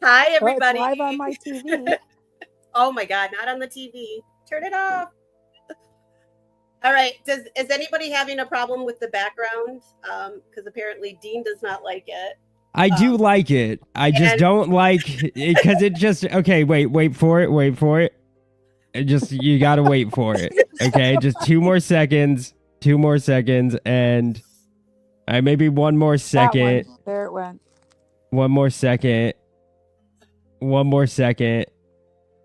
Hi, Well, it's everybody. live on my TV. Oh my God, not on the TV. Turn it off. All right. Is anybody having a problem with the background? Because apparently Dean does not like it. I do like it. I just and- don't like it because it just okay. Wait for it. Wait for it. You gotta wait for it. Okay, just 2 more seconds. 2 more seconds, and maybe one more That second. one. There it went. 1 more second. 1 more second.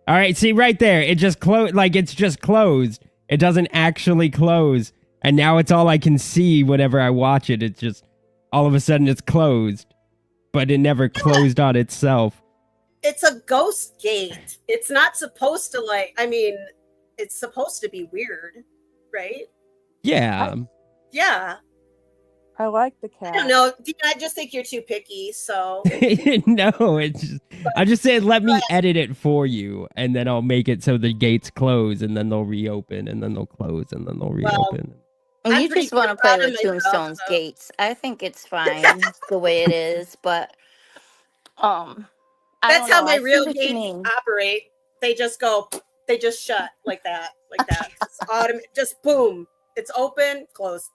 All right, see right there. It just closed. Like it's just closed. It doesn't actually close, and now it's all I can see whenever I watch it. It's just all of a sudden it's closed, but it never closed on itself. It's a ghost gate. It's not supposed to it's supposed to be weird, right? Yeah. Yeah. I like the cat. I don't know. Dean, I just think you're too picky. So No, I just said let me edit it for you, and then I'll make it so the gates close, and then they'll reopen, and then they'll close, and then they'll reopen. Well, you pretty just want to proud play of with myself, Tombstone's though. gates. I think it's fine the way it is, but I That's don't how know. my I see real what you gates mean. operate. They just go. They just shut like that. It's automatic. Just boom. It's open, close.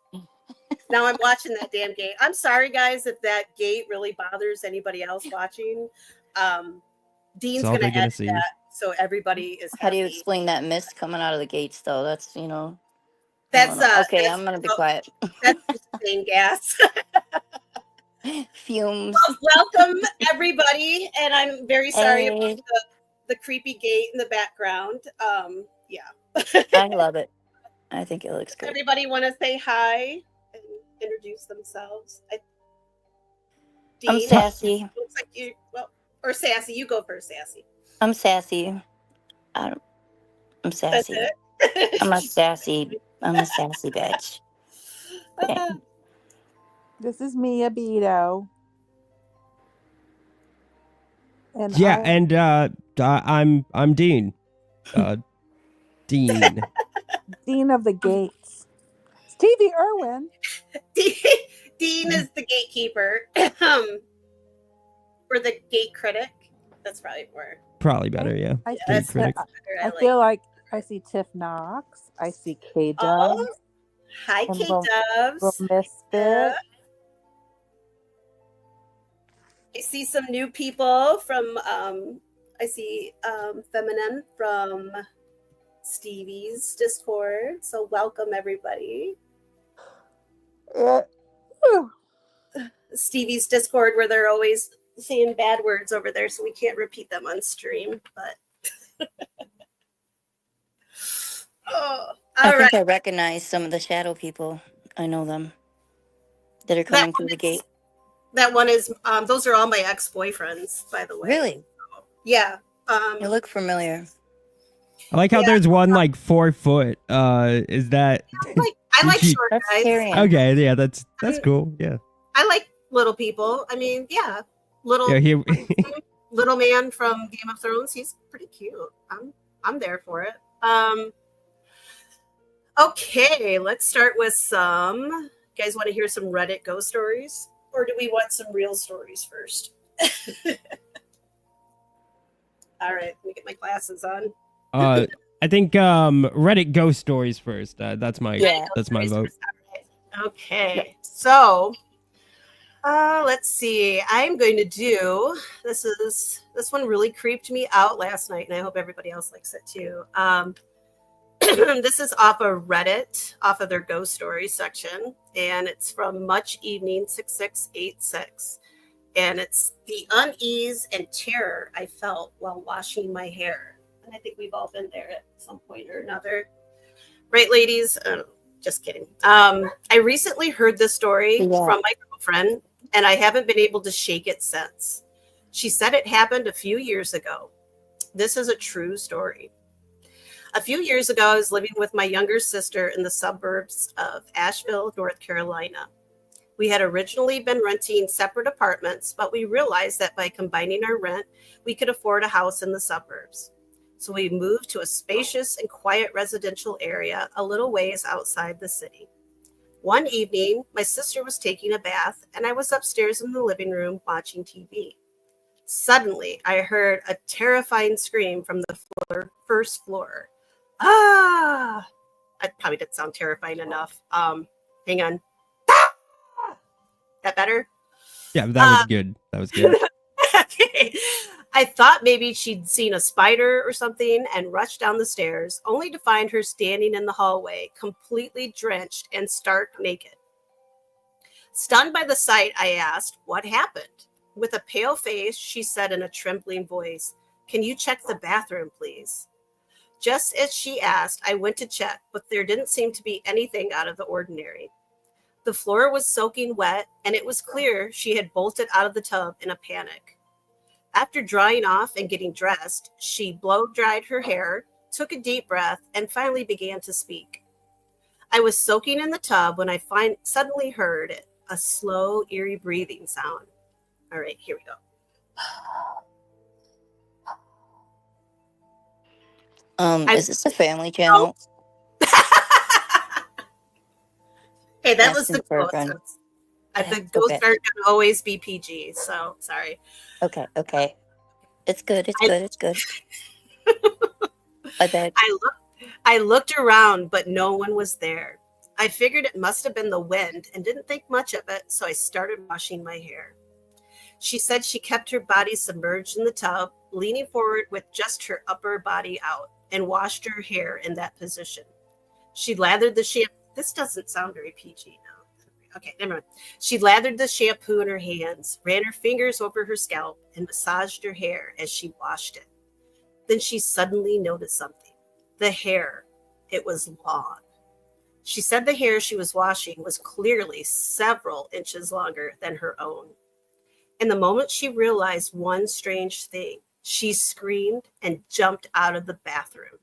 Now I'm watching that damn gate. I'm sorry, guys, if that gate really bothers anybody else watching. Dean's That's all gonna they're gonna edit see. that, so everybody is How do you happy. explain that mist coming out of the gates, though? That's, I don't That's know. Okay, that's- I'm going to be quiet. That's insane gas. Fumes. Welcome everybody, and I'm very sorry about Hey, the creepy gate in the background. Yeah. I love it. I think it looks good. Everybody want to say hi and introduce themselves? I'm Dean, sassy. looks like you. Well, or Sassy, you go first, Sassy. I'm sassy. I'm That's sassy. it. I'm a sassy bitch. Okay. This is Mia Beto. And Yeah, and I'm Dean. Dean. Dean of the Gates. Stevie Irwin. Dean is the gatekeeper, or the gate critic. That's probably more. Probably better, yeah. I, Yeah, see, that's critic. better. I feel like I see Tiff Knox. I see K Dubs. Oh, hi, and K Little Dubs. Misfit. I see some new people from. I see Feminine from Stevie's Discord. So welcome everybody. Stevie's Discord, where they're always saying bad words over there, so we can't repeat them on stream. But I think I recognize some of the shadow people. I know them that are coming through the gate. That one is. Those are all my ex-boyfriends, by the way. Really? Yeah. You look familiar. I like how there's one like 4 foot. Is that I like short That's guys. scary. okay? Yeah, that's cool. Yeah. I like little people. I mean, yeah, little Yeah. little man from Game of Thrones. He's pretty cute. I'm there for it. Okay, let's start with some. You guys want to hear some Reddit ghost stories, or do we want some real stories first? All right, let me get my glasses on. I think Reddit ghost stories first. That's my Yeah. vote. Okay, so let's see. I'm going to do this one really creeped me out last night, and I hope everybody else likes it too. This is off of Reddit, off of their ghost stories section, and it's from Much Evening 6686. And it's the unease and terror I felt while washing my hair. And I think we've all been there at some point or another. Right, ladies? Just kidding. I recently heard this story from my girlfriend, and I haven't been able to shake it since. She said it happened a few years ago. This is a true story. A few years ago, I was living with my younger sister in the suburbs of Asheville, North Carolina. We had originally been renting separate apartments, but we realized that by combining our rent, we could afford a house in the suburbs. So we moved to a spacious and quiet residential area a little ways outside the city. One evening, my sister was taking a bath, and I was upstairs in the living room watching TV. Suddenly, I heard a terrifying scream from the first floor. Ah! I probably didn't sound terrifying enough. Hang on. That better? Yeah, that was good. That was good. Okay. I thought maybe she'd seen a spider or something and rushed down the stairs, only to find her standing in the hallway, completely drenched and stark naked. Stunned by the sight, I asked, "What happened?" With a pale face, she said in a trembling voice, "Can you check the bathroom, please?" Just as she asked, I went to check, but there didn't seem to be anything out of the ordinary. The floor was soaking wet, and it was clear she had bolted out of the tub in a panic. After drying off and getting dressed, she blow-dried her hair, took a deep breath, and finally began to speak. I was soaking in the tub when I suddenly heard a slow, eerie breathing sound. All right, here we go. Is this a family channel? Hey, that was Asking the for a ghost. friend. I think Okay. ghosts are going to always be PG, so sorry. Okay. It's good. It's good. I bet. I looked around, but no one was there. I figured it must have been the wind and didn't think much of it, so I started washing my hair. She said she kept her body submerged in the tub, leaning forward with just her upper body out, and washed her hair in that position. She lathered the shampoo. This doesn't sound very PG now. Okay, never mind. She lathered the shampoo in her hands, ran her fingers over her scalp, and massaged her hair as she washed it. Then she suddenly noticed something. The hair. It was long. She said the hair she was washing was clearly several inches longer than her own. And the moment she realized one strange thing, she screamed and jumped out of the bathroom.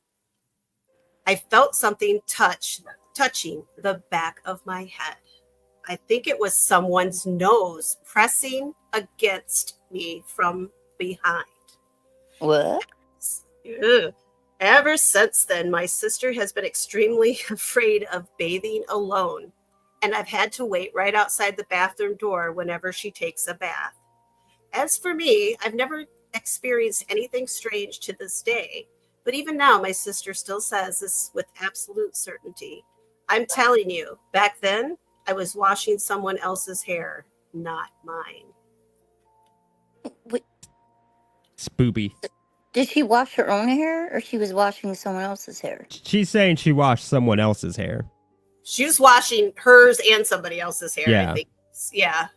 I felt something touching the back of my head. I think it was someone's nose pressing against me from behind. What? Ugh. Ever since then, my sister has been extremely afraid of bathing alone, and I've had to wait right outside the bathroom door whenever she takes a bath. As for me, I've never experienced anything strange to this day, but even now, my sister still says this with absolute certainty. I'm telling you, back then, I was washing someone else's hair, not mine. Wait, Spoopy. did she wash her own hair, or she was washing someone else's hair? She's saying she washed someone else's hair. She was washing hers and somebody else's hair, Yeah. I think. Yeah.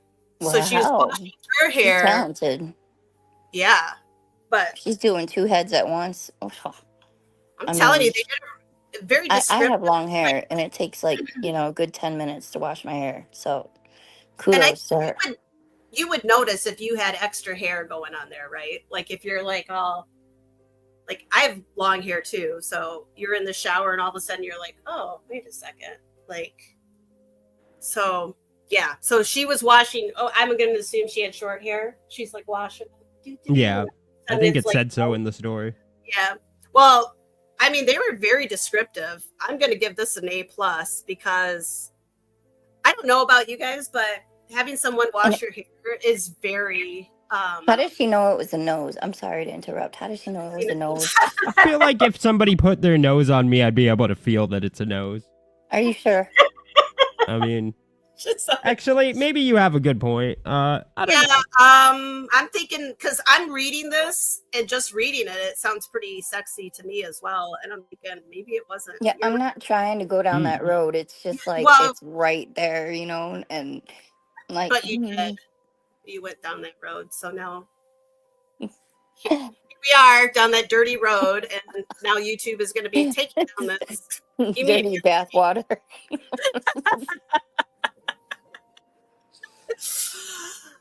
Wow. So she was washing her She's hair. talented. Yeah. But She's doing two heads at once. Oh, I'm telling you, they did a very I descriptive. have long hair, and it takes like a good 10 minutes to wash my hair. So And kudos to her. you would notice if you had extra hair going on there, right? Like if you're like all like I have long hair too, so you're in the shower and all of a sudden you're like, oh, wait a second. Like so yeah. So she was washing. Oh, I'm gonna assume she had short hair. She's like washing. Yeah. I And think it's it like, said so in the story. Yeah. Well, I mean, they were very descriptive. I'm going to give this an A+ because I don't know about you guys, but having someone wash your hair is very. How did she know it was a nose? I'm sorry to interrupt. How did she know it was a nose? I feel like if somebody put their nose on me, I'd be able to feel that it's a nose. Are you sure? I mean, actually, maybe you have a good point. I don't know. I'm thinking because I'm reading this and just reading it, it sounds pretty sexy to me as well. And I'm thinking maybe it wasn't. Yeah, I'm not trying to go down that road. It's just like it's right there, and like. But you did. You went down that road, so now here we are down that dirty road, and now YouTube is going to be taking down this dirty bathwater.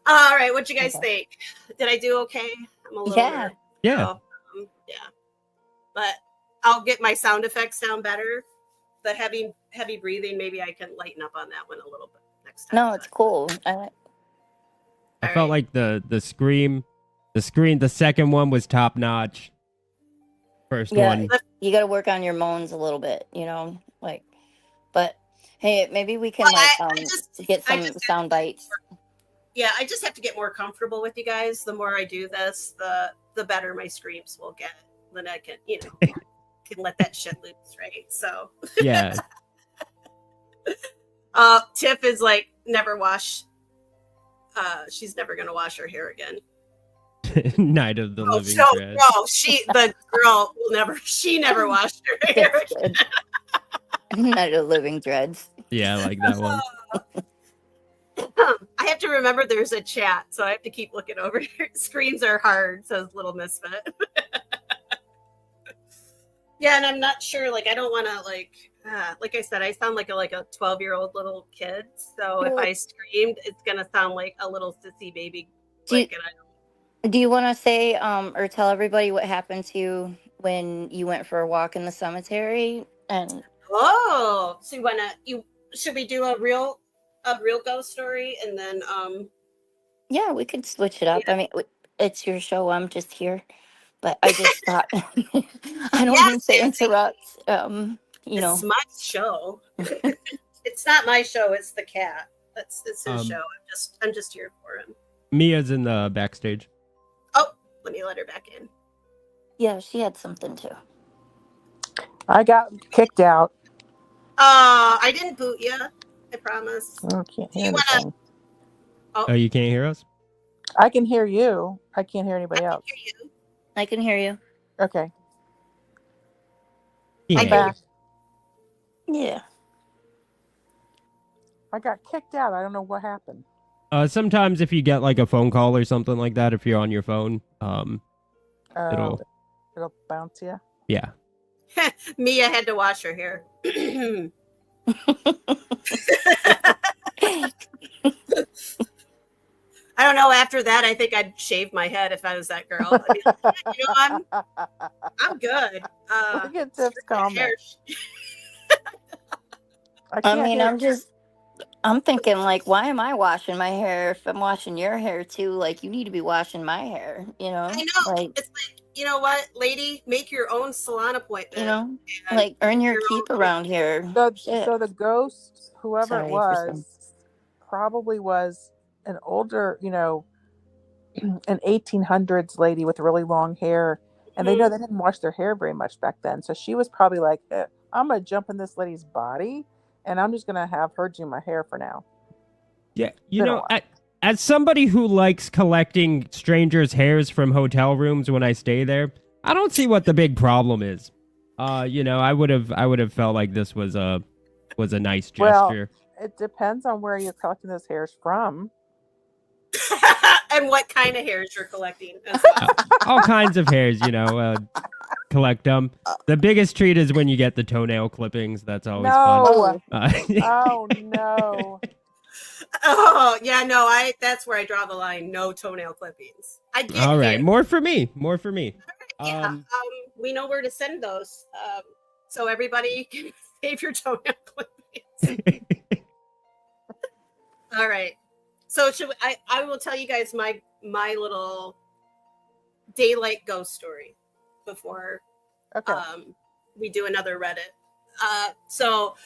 All right, what you guys think? Did I do okay? I'm a little nervous. Yeah. So, yeah. But I'll get my sound effects down better. The heavy breathing, maybe I can lighten up on that one a little bit next time. No, it's cool. I felt like the second one was top notch. First one. You got to work on your moans a little bit, but hey, maybe we can get some sound bites. yeah, I just have to get more comfortable with you guys. The more I do this, the better my screams will get. Then I can, can let that shit loose, right? So Yeah. Tiff is like never wash. She's never gonna wash her hair again. Night of the Living Dread. No, the girl will never. She never washed her hair. That's good. Night of Living Dreads. Yeah, I like that one. I have to remember there's a chat, so I have to keep looking over here. Screams are hard, says Little Misfit. Yeah, and I'm not sure. Like, I don't want to like I said, I sound like a 12-year-old little kid. So if I screamed, it's gonna sound like a little sissy baby. Do you want to say or tell everybody what happened to you when you went for a walk in the cemetery? And so should we do a real ghost story and then yeah, we could switch it up. Yeah. I mean, it's your show. I'm just here, but I just thought I don't mean to interrupt. It's my show. It's not my show. It's the cat. It's his show. I'm just here for him. Mia's in the backstage. Oh, let me let her back in. Yeah, she had something too. I got kicked out. I didn't boot you. I promise. I can't hear anything. Oh, you can't hear us? I can hear you. I can't hear anybody else. I can hear you. Okay. Yeah. I'm back. Yeah. I got kicked out. I don't know what happened. Sometimes if you get like a phone call or something like that, if you're on your phone, it'll bounce you. Yeah. Mia had to wash her hair. I don't know. After that, I think I'd shave my head if I was that girl. I mean, I'm good. Look at Tiff's comment. I'm thinking, like, why am I washing my hair if I'm washing your hair too? Like, you need to be washing my hair, I know. Like, it's like, you know what, lady, make your own salon appointment. Like, earn your keep around here. So the ghost, whoever it was, probably was an older, an 1800s lady with really long hair. And they know they didn't wash their hair very much back then. So she was probably like, I'm going to jump in this lady's body and I'm just going to have her do my hair for now. Yeah. As somebody who likes collecting strangers' hairs from hotel rooms when I stay there, I don't see what the big problem is. I would have felt like this was a nice gesture. Well, it depends on where you're collecting those hairs from. And what kind of hairs you're collecting. All kinds of hairs, collect them. The biggest treat is when you get the toenail clippings. That's always fun. Oh, no. Oh, yeah, no, that's where I draw the line. No toenail clippings. All right, more for me. Yeah, we know where to send those. So everybody can save your toenail clippings. All right. So I will tell you guys my little daylight ghost story before we do another Reddit. So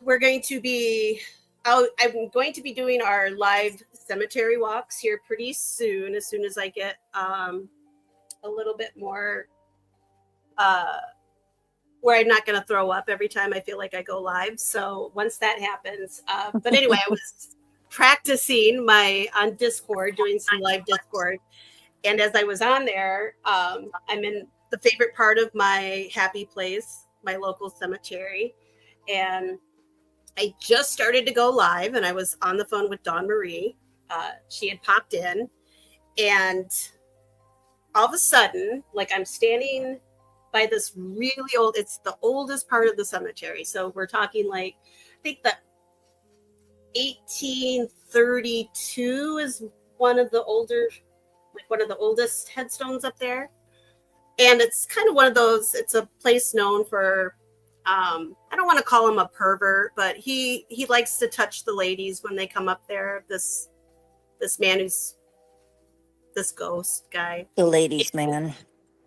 we're going to be I'm going to be doing our live cemetery walks here pretty soon, as soon as I get a little bit more where I'm not going to throw up every time I feel like I go live. So once that happens, but anyway, I was practicing on Discord, doing some live Discord. And as I was on there, I'm in the favorite part of my happy place, my local cemetery. And I just started to go live and I was on the phone with Dawn Marie. She had popped in and all of a sudden, like I'm standing by this really old, it's the oldest part of the cemetery. So we're talking like, I think the 1832 is one of the oldest headstones up there. And it's kind of one of those, it's a place known for, I don't want to call him a pervert, but he likes to touch the ladies when they come up there. This man who's this ghost guy. The ladies' man.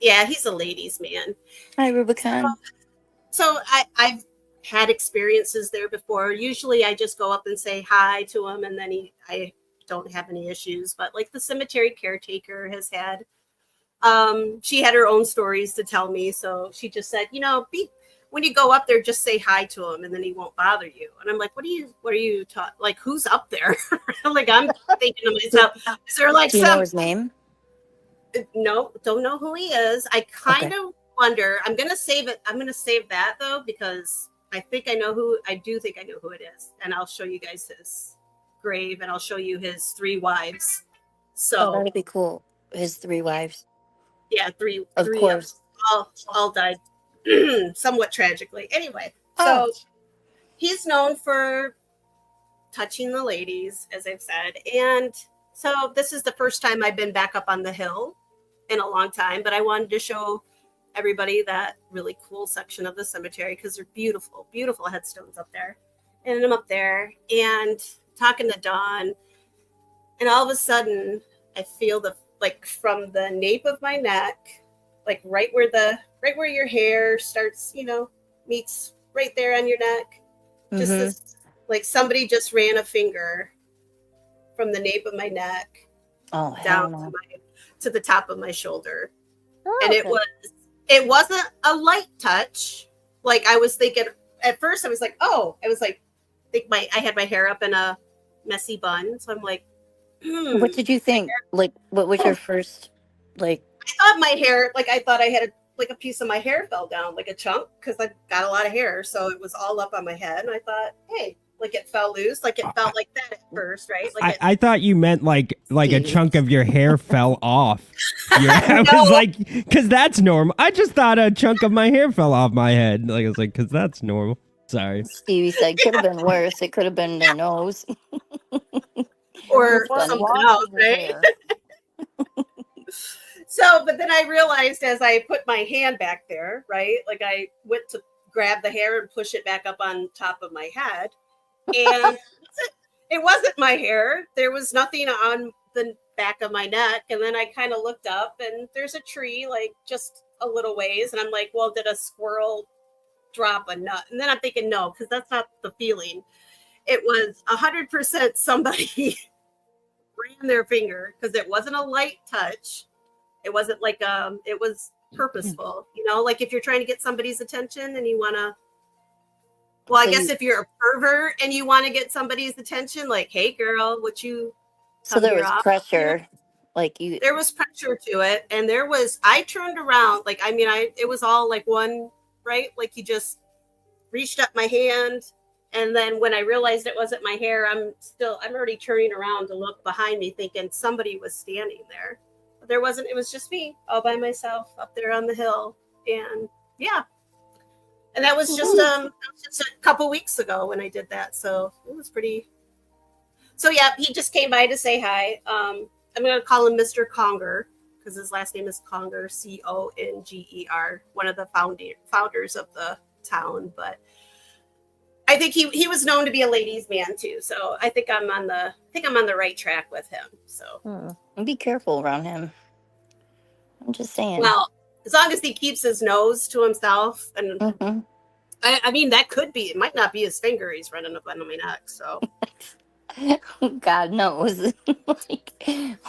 Yeah, he's a ladies' man. Hi, Rubicon. So had experiences there before. Usually I just go up and say hi to him, and then I don't have any issues. But like the cemetery caretaker has had, she had her own stories to tell me. So she just said, when you go up there, just say hi to him, and then he won't bother you. And I'm like, what are you taught? Like, who's up there? Like, I'm thinking to myself, is there like Do you know his name? No, don't know who he is. I kind of wonder. I'm gonna save it. I'm gonna save that though, because I do think I know who it is, and I'll show you guys his grave, and I'll show you his 3 wives. So that'd be cool. His 3 wives. Yeah, three. Of course. All died somewhat tragically. Anyway, so he's known for touching the ladies, as I've said, and so this is the first time I've been back up on the hill in a long time, but I wanted to show everybody that really cool section of the cemetery because they're beautiful, beautiful headstones up there. And I'm up there and talking to Dawn, and all of a sudden I feel from the nape of my neck, like right where your hair starts, meets right there on your neck. Just this, like somebody just ran a finger from the nape of my neck down to the top of my shoulder. And it wasn't a light touch. Like I was thinking at first, I was like, I had my hair up in a messy bun. So I'm like, what did you think? Like, what was your first, like? I thought I had a piece of my hair fell down, like a chunk, because I got a lot of hair. So it was all up on my head. And I thought, hey, like it fell loose, like it felt like that at first, right? Like I thought you meant like a chunk of your hair fell off. I was like, because that's normal. I just thought a chunk of my hair fell off my head. Like I was like, because that's normal. Sorry. Stevie said could have been worse. It could have been their nose. or something else, right? So, but then I realized as I put my hand back there, right? Like I went to grab the hair and push it back up on top of my head. And it wasn't my hair. There was nothing on the back of my neck. And then I kind of looked up and there's a tree like just a little ways. And I'm like, well, did a squirrel drop a nut? And then I'm thinking, no, because that's not the feeling. It was 100% somebody ran their finger because it wasn't a light touch. It wasn't like it was purposeful, like if you're trying to get somebody's attention and you want to, I guess if you're a pervert and you want to get somebody's attention, like, hey girl, so there was pressure, there was pressure to it. And I turned around, it was all like one, right? Like you just reached up my hand. And then when I realized it wasn't my hair, I'm already turning around to look behind me thinking somebody was standing there. But there wasn't, it was just me all by myself up there on the hill. And yeah. And that was just a couple weeks ago when I did that. So it was pretty. So yeah, he just came by to say hi. I'm going to call him Mr. Conger because his last name is Conger, Conger, one of the founders of the town. But I think he was known to be a ladies' man too. So I think I'm on the right track with him. So be careful around him. I'm just saying. Well, as long as he keeps his nose to himself, and I mean that could be. It might not be his finger he's running up on my neck. So God knows.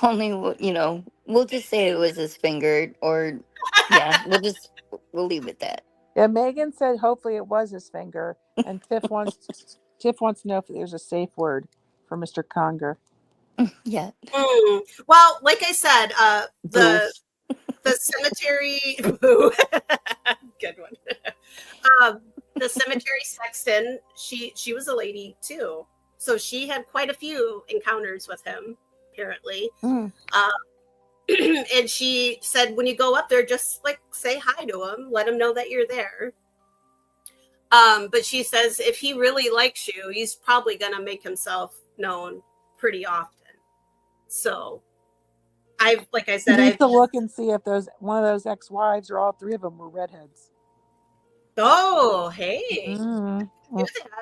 Only we'll just say it was his finger, or we'll leave it that. Yeah, Megan said hopefully it was his finger, and Tiff wants to know if there's a safe word for Mr. Conger. Yeah. Well, like I said, the cemetery, good one. The cemetery sexton, she was a lady too, so she had quite a few encounters with him, apparently. And she said, when you go up there, just like say hi to him, let him know that you're there. But she says if he really likes you, he's probably gonna make himself known pretty often. So I need to look and see if one of those ex-wives or all 3 of them were redheads. Oh, hey.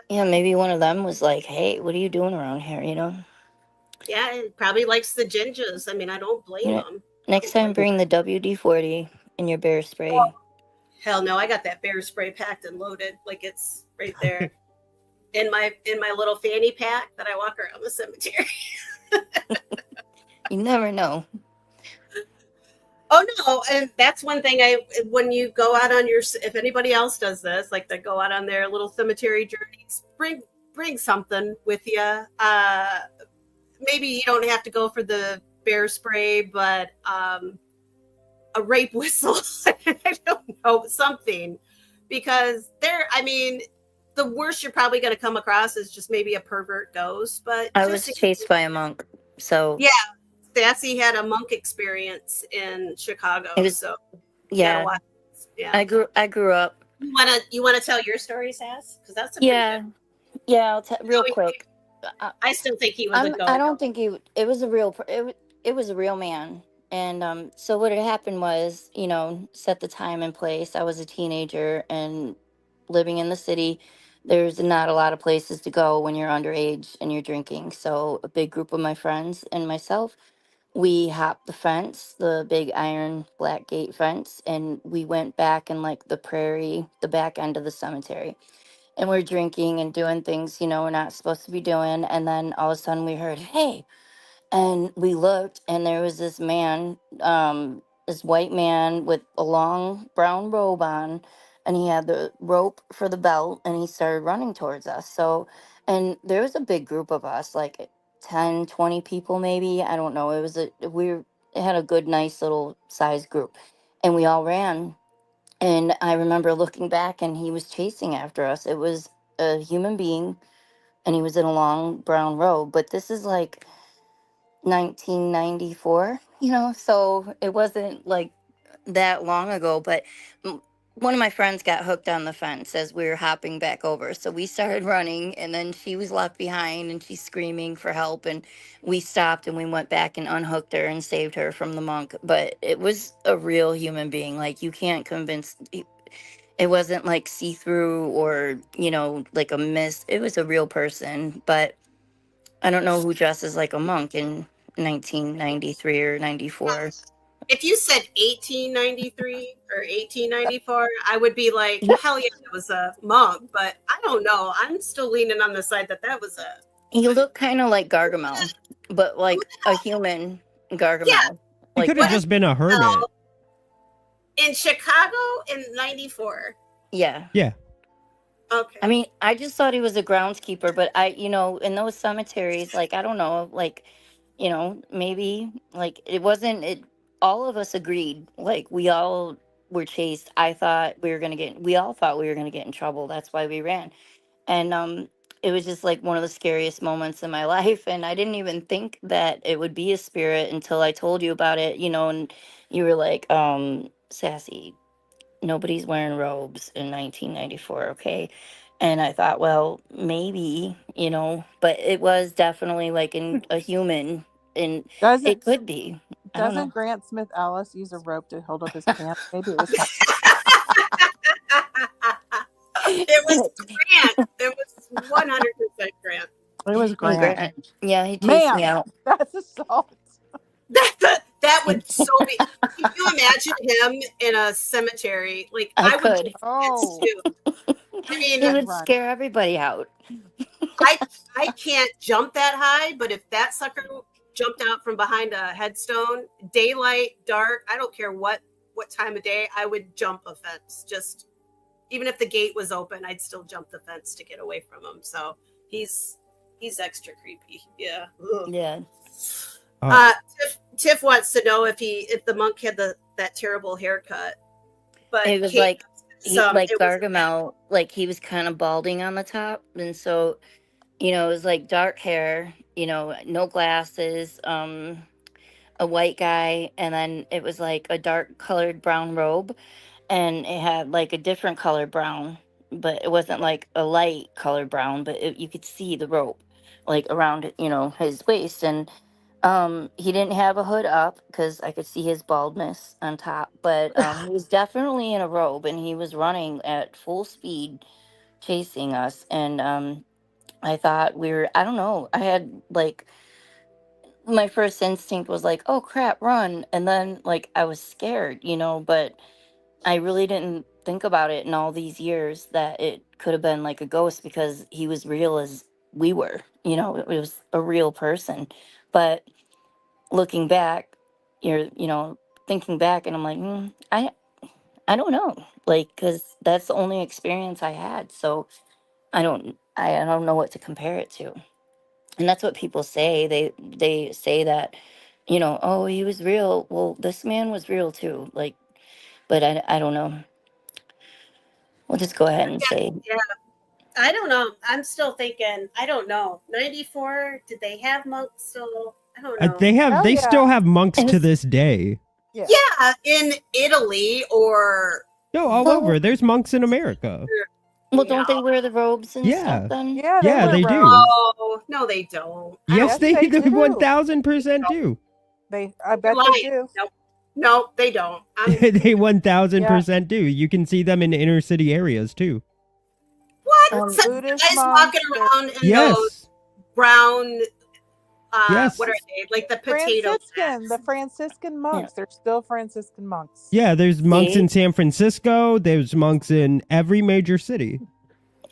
Yeah, maybe one of them was like, hey, what are you doing around here, Yeah, he probably likes the gingers. I mean, I don't blame him. Next time, bring the WD-40 in your bear spray. Oh, hell no, I got that bear spray packed and loaded. Like it's right there in my little fanny pack that I walk around the cemetery. You never know. Oh no, and that's one thing when you go out on your, if anybody else does this, like they go out on their little cemetery journeys, bring something with you. Maybe you don't have to go for the bear spray, but a rape whistle. I don't know, something, because I mean, the worst you're probably going to come across is just maybe a pervert ghost. But I just was chased by a monk, so yeah, Sassy had a monk experience in Chicago, it was so you gotta yeah. watch. Yeah, I grew up. you wanna tell your story, Sass? Because that's a pretty Yeah, good. yeah. I'll real No, quick. I still think he was a I ghost. don't think it was a real it was a real man. And so what had happened was, set the time and place. I was a teenager and living in the city. There's not a lot of places to go when you're underage and you're drinking. So a big group of my friends and myself, we hopped the fence, the big iron black gate fence, and we went back in like the prairie, the back end of the cemetery. And we're drinking and doing things, we're not supposed to be doing. And then all of a sudden we heard, hey, and we looked and there was this man, this white man with a long brown robe on, and he had the rope for the belt, and he started running towards us. So, and there was a big group of us, like 10, 20 people maybe, I don't know. It had a good nice little size group, and we all ran. And I remember looking back and he was chasing after us. It was a human being, and he was in a long brown robe. But this is like 1994, so it wasn't like that long ago. But one of my friends got hooked on the fence as we were hopping back over. So we started running, and then she was left behind and she's screaming for help. And we stopped and we went back and unhooked her and saved her from the monk. But it was a real human being. Like, you can't convince. It wasn't like see through or, like a mist. It was a real person. But I don't know who dresses like a monk in 1993 or 94. If you said 1893 or 1894, I would be like, He, hell yeah, it was a monk. But I don't know. I'm still leaning on the side that was a. he looked kind of like Gargamel, but like a human Yeah. Gargamel. He Like could have What that. just been a hermit. in Chicago in '94? Yeah. Yeah. Okay. I mean, I just thought he was a groundskeeper, but in those cemeteries, like, I don't know, like, maybe like it wasn't it. All of us agreed, like, we all were chased. We all thought we were gonna get in trouble. That's why we ran. And it was just like one of the scariest moments in my life. And I didn't even think that it would be a spirit until I told you about it, and you were like, Sassy, nobody's wearing robes in 1994, okay? And I thought, well, maybe, but it was definitely like a human, and Doesn't it could be. I don't know. doesn't Grant Smith Ellis use a rope to hold up his pants? Maybe it was him. It was Grant. It was 100% Grant. It was Grant. Yeah, he chased me Ma'am, out. that's assault. That would so be. Can you imagine him in a cemetery? Like, I I would could. take offense Oh, too. I mean, He would run. scare everybody out. I can't jump that high, but if that sucker jumped out from behind a headstone, daylight, dark, I don't care what time of day, I would jump a fence. Just even if the gate was open, I'd still jump the fence to get away from him. So he's extra creepy. Yeah. Ugh. Yeah. Tiff wants to know if the monk had that terrible haircut. But It was Kate, like like it was Gargamel, like he was kind of balding on the top, and so it was like dark hair, no glasses, a white guy, and then it was like a dark colored brown robe, and it had like a different color brown, but it wasn't like a light colored brown, but you could see the rope like around his waist. And he didn't have a hood up because I could see his baldness on top, but he was definitely in a robe, and he was running at full speed chasing us. And I thought I don't know, I had like my first instinct was like, oh crap, run. And then like I was scared, but I really didn't think about it in all these years that it could have been like a ghost because he was real as we were. You know, it was a real person. But looking back, thinking back, and I'm like, I don't know, like, because that's the only experience I had. So I don't know what to compare it to. And that's what people say. They say that, oh, he was real. Well, this man was real too. Like, but I don't know. We'll just go ahead and say Yeah. I don't know. I'm still thinking. I don't know. 94. Did they have monks still? I don't know. They still have monks It to was- this day. Yeah, in Italy or No, all over. There's monks in America. well, don't they wear the robes and Yeah. stuff then? Yeah, Yeah, wear they do. robes. Oh, no, they don't. Yes, they they do. 1000% do. I bet Lying. they do. No, they don't. They 1000% do. You can see them in inner city areas too. What? So Buddhist guys monks, walking around in those Yes. brown, Yes. what are they? Like the potato The Franciscan monks. They're still Franciscan monks. Yeah, there's monks See? in San Francisco. There's monks in every major city.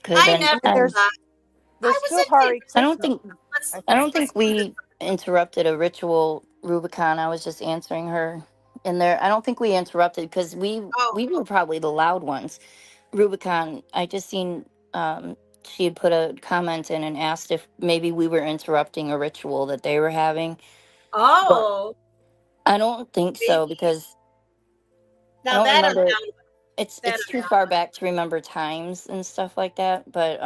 Could I have never been. done that. There's I was still in Hare I don't Krishna. think Let's- I don't think we interrupted a ritual, Rubicon. I was just answering her in there. I don't think we interrupted because we were probably the loud ones. Rubicon, I just seen she had put a comment in and asked if maybe we were interrupting a ritual that they were having. Oh, I don't think so because I now don't that I'm remember. down. It's that too I'm far back to remember times and stuff like that. But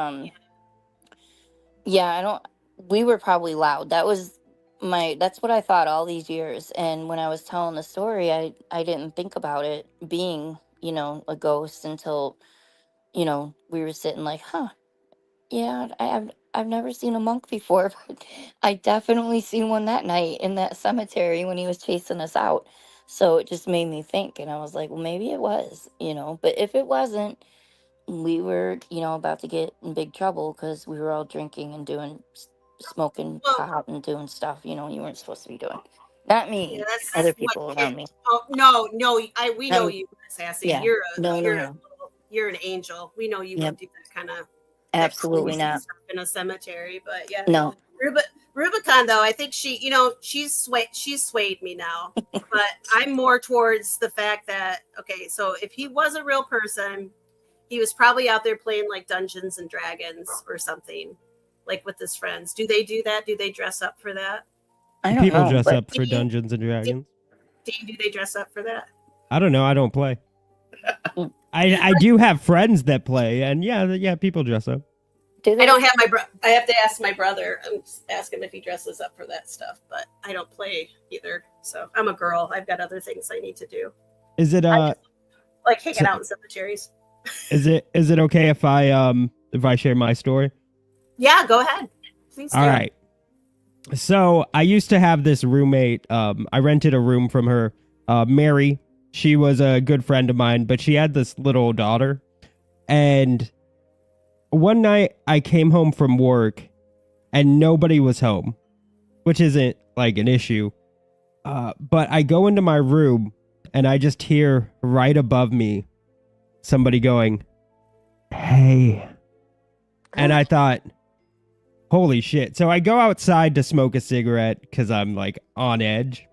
yeah, I don't. We were probably loud. That's what I thought all these years. And when I was telling the story, I didn't think about it being, a ghost until, we were sitting like, huh, yeah, I've never seen a monk before, but I definitely seen one that night in that cemetery when he was chasing us out. So it just made me think, and I was like, well, maybe it was, but if it wasn't, we were, about to get in big trouble because we were all drinking and smoking Well, pot and doing stuff, you weren't supposed to be doing. Not me, yeah, that's other what people kid- around me. Oh no, we know Um, you, Sassy. yeah. No. You're an angel. We know you Yep. won't do that kind of Absolutely not. stuff in a cemetery. But yeah, No. Rubicon though, I think she's swayed me now. But I'm more towards the fact that so if he was a real person, he was probably out there playing like Dungeons and Dragons or something, like with his friends. Do they do that? Do they dress up for that? I don't People know. dress but up for Dungeons and Dragons. Do they dress up for that? I don't know. I don't play. I do have friends that play, and yeah, people dress up. do they? I don't have I have to ask my brother. I'm ask him if he dresses up for that stuff, but I don't play either. So I'm a girl. I've got other things I need to do, Is it like hanging out in cemeteries. is it okay if I share my story? Yeah, go ahead. Please. All right. So I used to have this roommate. I rented a room from her, Mary. She was a good friend of mine, but she had this little daughter. And one night I came home from work and nobody was home, which isn't like an issue. But I go into my room and I just hear right above me somebody going, "Hey." And I thought, holy shit. So I go outside to smoke a cigarette because I'm like on edge.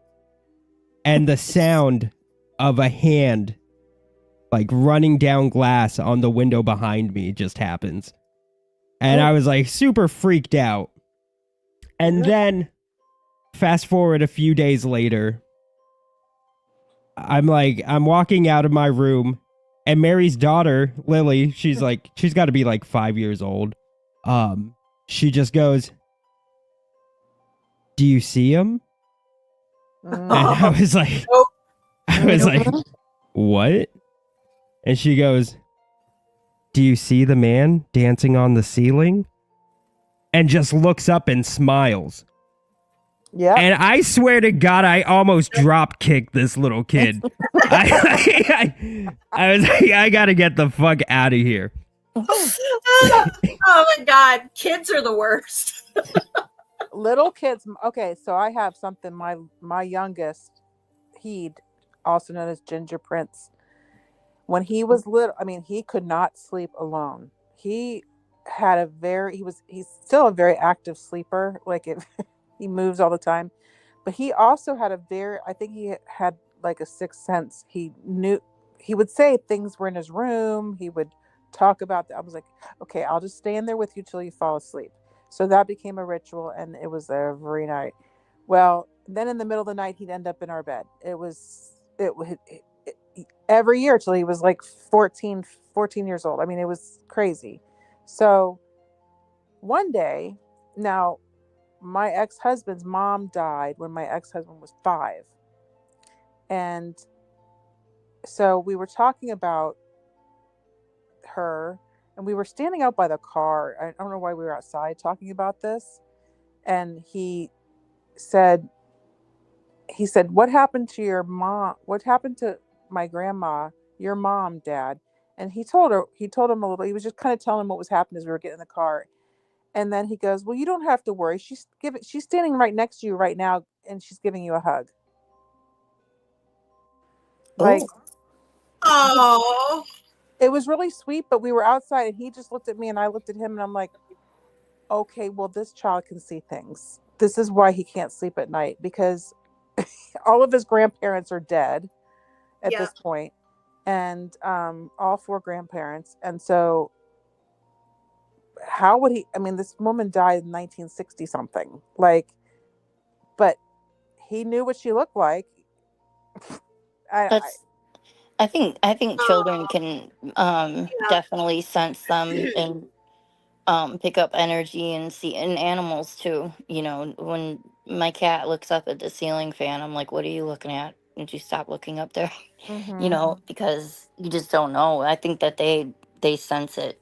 And the sound of a hand like running down glass on the window behind me just happens. And I was like super freaked out. And then fast forward a few days later, I'm walking out of my room and Mary's daughter, Lily, she's got to be like 5 years old. She just goes, "Do you see him?" And I was like, "What?" And she goes, "Do you see the man dancing on the ceiling?" And just looks up and smiles. Yeah. And I swear to God, I almost drop kicked this little kid. I was like, I gotta get the fuck out of here. Oh my God, kids are the worst. Little kids. Okay, so I have something. My youngest, Heed, also known as Ginger Prince. When he was little, I mean, he could not sleep alone. He had he's still a very active sleeper. Like he moves all the time, but he also had I think he had like a sixth sense. He would say things were in his room. He would talk about that. I was like, okay, I'll just stay in there with you till you fall asleep. So that became a ritual, and it was every night. Well, then in the middle of the night, he'd end up in our bed. Every year till he was like 14 years old. I mean, it was crazy. So one day, now my ex-husband's mom died when my ex-husband was 5. And so we were talking about her, and we were standing out by the car. I don't know why we were outside talking about this. And he said, what happened to your mom? What happened to my grandma, your mom, Dad? And he told him a little, he was just kind of telling him what was happening as we were getting in the car. And then he goes, well, you don't have to worry. She's standing right next to you right now, and she's giving you a hug. Like, oh, it was really sweet, but we were outside, and he just looked at me, and I looked at him, and I'm like, okay, well, this child can see things. This is why he can't sleep at night, because all of his grandparents are dead at this point, and all 4 grandparents. And so how would he, I mean, this woman died in 1960 something, like, but he knew what she looked like. I think children can definitely sense them and pick up energy and see, and animals too. You know, when my cat looks up at the ceiling fan, I'm like, what are you looking at? Would you stop looking up there? Mm-hmm. You know, because you just don't know. I think that they sense it,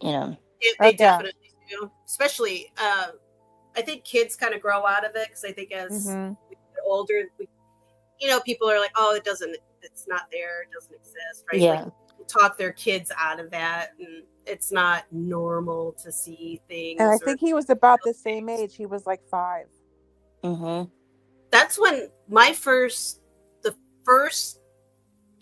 you know. They definitely do. Especially, I think kids kind of grow out of it, because I think as we get older, people are like, oh, it's not there, it doesn't exist, right? Yeah. Like, talk their kids out of that, and it's not normal to see things. And I think he was about the same age. He was like 5. Mm-hmm. That's when the first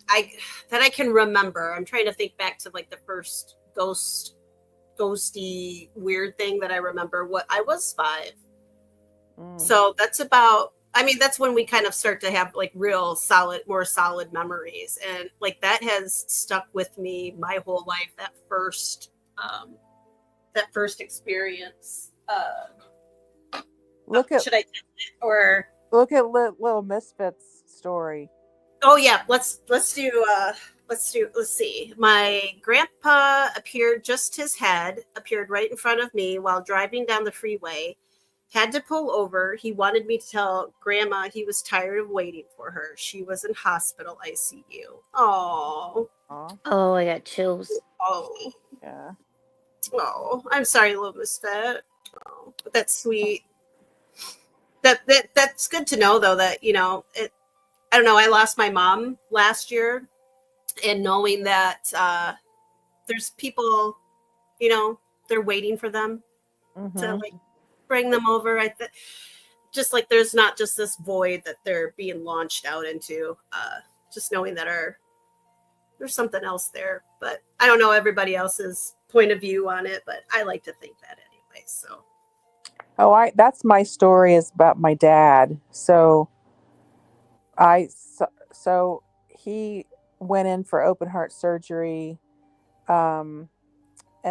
that I can remember. I'm trying to think back to like the first ghosty weird thing that I remember. What I was 5, so that's about. I mean, that's when we kind of start to have like more solid memories, and like that has stuck with me my whole life. That first experience. Should I tell it, or look at Little Misfits story? Oh yeah, let's see. My grandpa his head appeared right in front of me while driving down the freeway. Had to pull over. He wanted me to tell Grandma he was tired of waiting for her. She was in hospital ICU. Oh, I got chills. Oh, yeah. Oh, I'm sorry, little misfit. Oh, but that's sweet. That's good to know, though, that it. I don't know. I lost my mom last year, and knowing that there's people, they're waiting for them to like bring them over. Just like there's not just this void that they're being launched out into. Just knowing that there's something else there, but I don't know everybody else's point of view on it, but I like to think that anyway. So. That's my story, is about my dad. So he went in for open heart surgery, and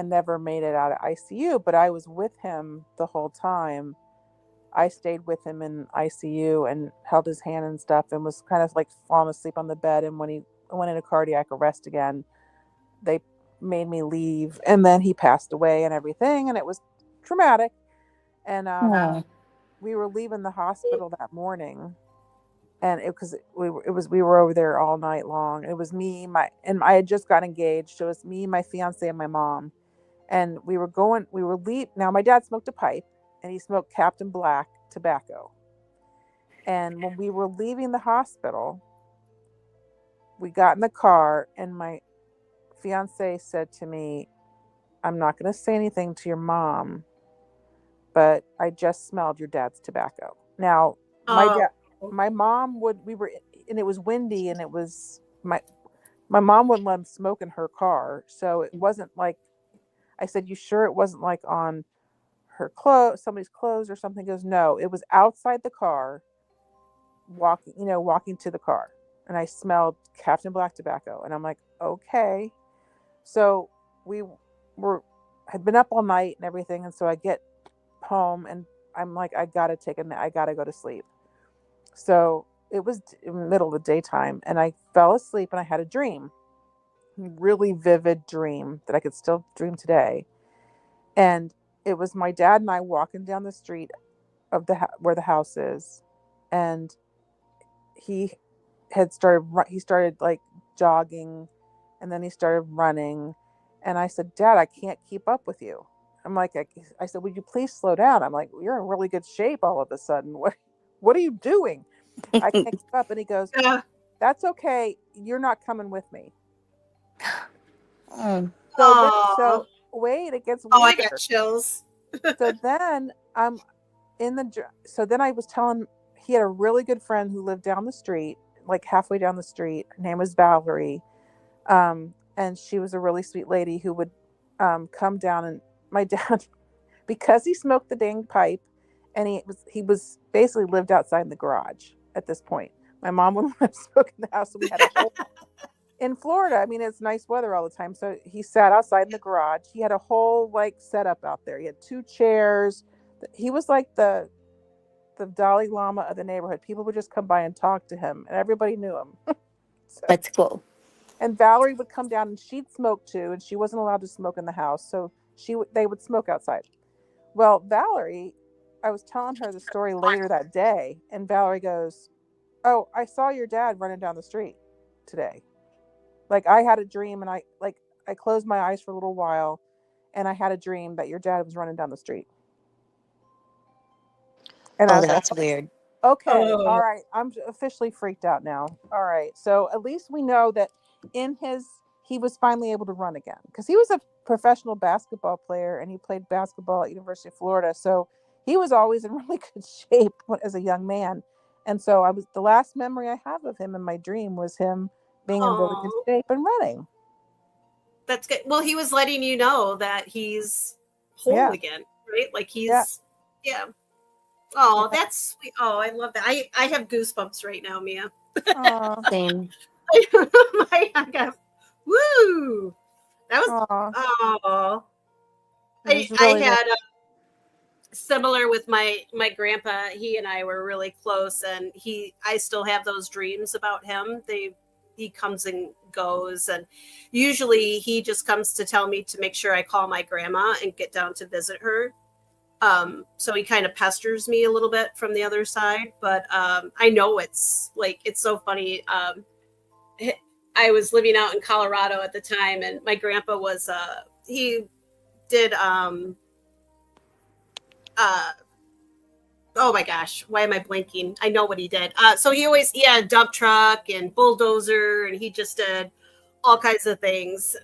never made it out of ICU, but I was with him the whole time. I stayed with him in ICU and held his hand and stuff, and was kind of like falling asleep on the bed. And when he went into cardiac arrest again, they made me leave, and then he passed away and everything, and it was traumatic. And we were leaving the hospital that morning, and we were over there all night long. It was me, I had just got engaged. So it was me, my fiance, and my mom. And we were leaving. Now my dad smoked a pipe, and he smoked Captain Black tobacco. And when we were leaving the hospital, we got in the car, and my fiance said to me, I'm not going to say anything to your mom, but I just smelled your dad's tobacco. Now, my mom and it was windy, and it was my mom wouldn't let him smoke in her car. So it wasn't like, I said, you sure it wasn't like on her clothes, somebody's clothes or something? He goes, no, it was outside the car, walking to the car. And I smelled Captain Black tobacco. And I'm like, okay. So we had been up all night and everything. And so I get home and I'm like, I got to take a nap. I got to go to sleep. So it was in the middle of the daytime and I fell asleep and I had a dream, really vivid dream that I could still dream today. And it was my dad and I walking down the street of where the house is. And he started like jogging and then he started running. And I said, Dad, I can't keep up with you. I'm like, I said, would you please slow down? I'm like, you're in really good shape all of a sudden. What are you doing? I can't keep up. And he goes, that's okay. You're not coming with me. So wait, it gets weirder. Oh, I got chills. So then I'm so then I was telling, he had a really good friend who lived down the street, like halfway down the street. Her name was Valerie. And she was a really sweet lady who would come down, and my dad, because he smoked the dang pipe and he was basically lived outside in the garage at this point. My mom wouldn't let him smoke in the house. So we had a whole, in Florida, I mean, it's nice weather all the time. So he sat outside in the garage. He had a whole like setup out there. He had 2 chairs. He was like the Dalai Lama of the neighborhood. People would just come by and talk to him, and everybody knew him. That's cool. And Valerie would come down and she'd smoke too, and she wasn't allowed to smoke in the house, so they would smoke outside. Well, Valerie, I was telling her the story later that day, and Valerie goes, "Oh, I saw your dad running down the street today. Like I had a dream, and I closed my eyes for a little while, and I had a dream that your dad was running down the street." And I was that's like, weird. okay, all right. I'm officially freaked out now. All right. So at least we know that he was finally able to run again, because he was a professional basketball player and he played basketball at University of Florida. So he was always in really good shape as a young man. And so the last memory I have of him in my dream was him being in really good shape and running. That's good. Well, he was letting you know that he's whole again, right? Like he's, yeah. Oh, that's sweet. Oh, I love that. I have goosebumps right now, Mia. Same. I got, woo. That was, I had similar with my grandpa. He and I were really close, and I still have those dreams about him. He comes and goes, and usually he just comes to tell me to make sure I call my grandma and get down to visit her. So he kind of pesters me a little bit from the other side, but I know it's so funny. I was living out in Colorado at the time, and my grandpa was he did oh my gosh, why am I blanking? I know what he did. So he had a dump truck and bulldozer, and he just did all kinds of things,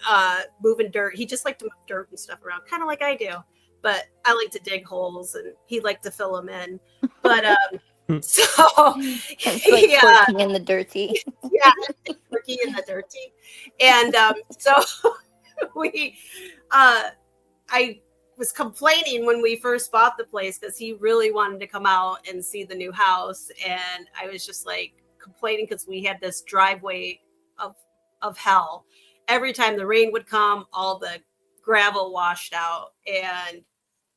moving dirt. He just liked to move dirt and stuff around, kind of like I do. But I like to dig holes, and he liked to fill them in. But so it's like quirky in the dirty. Yeah, quirky in the dirty. And so I was complaining when we first bought the place, because he really wanted to come out and see the new house, and I was just like complaining because we had this driveway of hell. Every time the rain would come, all the gravel washed out, and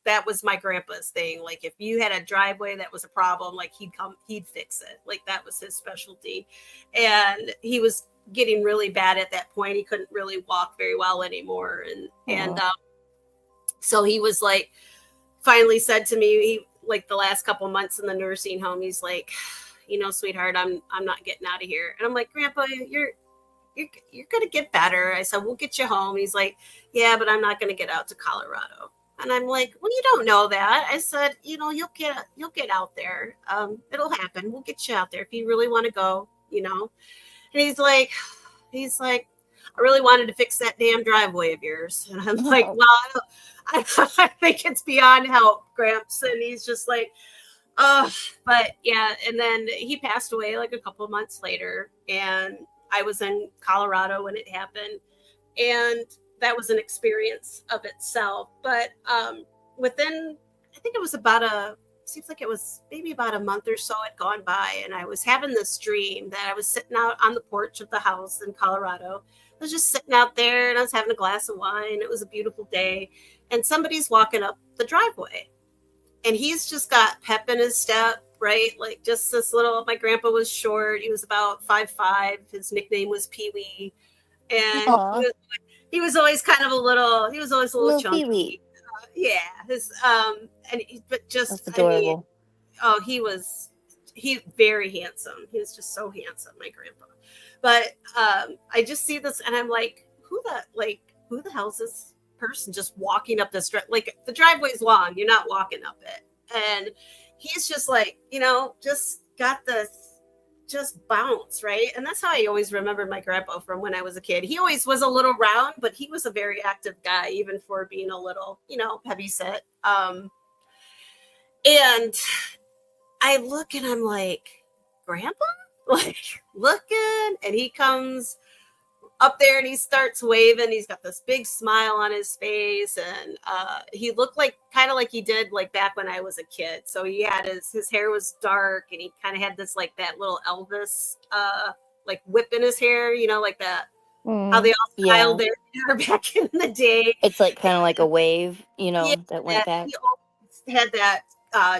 that was my grandpa's thing. Like if you had a driveway that was a problem, like he'd fix it. Like that was his specialty. And he was getting really bad at that point. He couldn't really walk very well anymore. And so he was like, finally said to me, like the last couple months in the nursing home, he's like, sweetheart, I'm not getting out of here. And I'm like, Grandpa, you're going to get better. I said, we'll get you home. He's like, yeah, but I'm not going to get out to Colorado. And I'm like, well, you don't know that. I said, you'll get out there. It'll happen. We'll get you out there if you really want to go, And he's like, I really wanted to fix that damn driveway of yours. And I'm like, well, I think it's beyond help, Gramps. And he's just like, but yeah. And then he passed away like a couple of months later. And I was in Colorado when it happened, and that was an experience of itself. But within, I think it was seems like it was maybe about a month or so had gone by, and I was having this dream that I was sitting out on the porch of the house in Colorado. I was just sitting out there and I was having a glass of wine. It was a beautiful day, and somebody's walking up the driveway, and he's just got pep in his step, right? Like just this little, my grandpa was short. He was about 5'5". His nickname was Pee Wee. And Aw, he was always kind of he was always a little little Pee Wee. chunky. Yeah. But just, That's I mean, adorable. oh, he very handsome. He was just so handsome, my grandpa. But I just see this and I'm like, who the hell's this person just walking up this like the driveway's long, you're not walking up it. And he's just like, just got this just bounce, right? And that's how I always remember my grandpa from when I was a kid. He always was a little round, but he was a very active guy, even for being a little, heavy set. And I look and I'm like, Grandpa? Like looking, and he comes up there and he starts waving. He's got this big smile on his face, and he looked like kind of like he did like back when I was a kid. So he had his hair was dark, and he kind of had this like that little Elvis like whip in his hair, like that how they all styled their hair back in the day. It's like kind of like a wave, Yeah, that went back. he always had that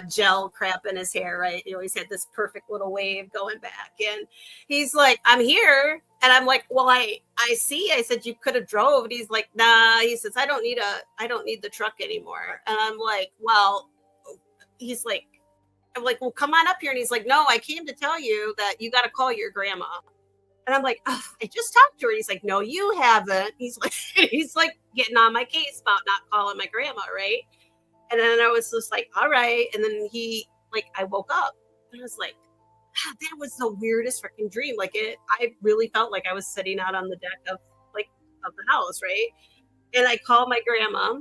gel crap in his hair, right? He always had this perfect little wave going back, and he's like, "I'm here," and I'm like, "Well, I see." I said, "You could have drove," and he's like, "Nah." He says, I don't need the truck anymore." And I'm like, "Well," I'm like, "Well, come on up here," and he's like, "No, I came to tell you that you got to call your grandma." And I'm like, "I just talked to her." He's like, "No, you haven't." He's like getting on my case about not calling my grandma, right? And then I was just like, all right. And then I woke up and I was like, that was the weirdest freaking dream. I really felt like I was sitting out on the deck of the house, right? And I called my grandma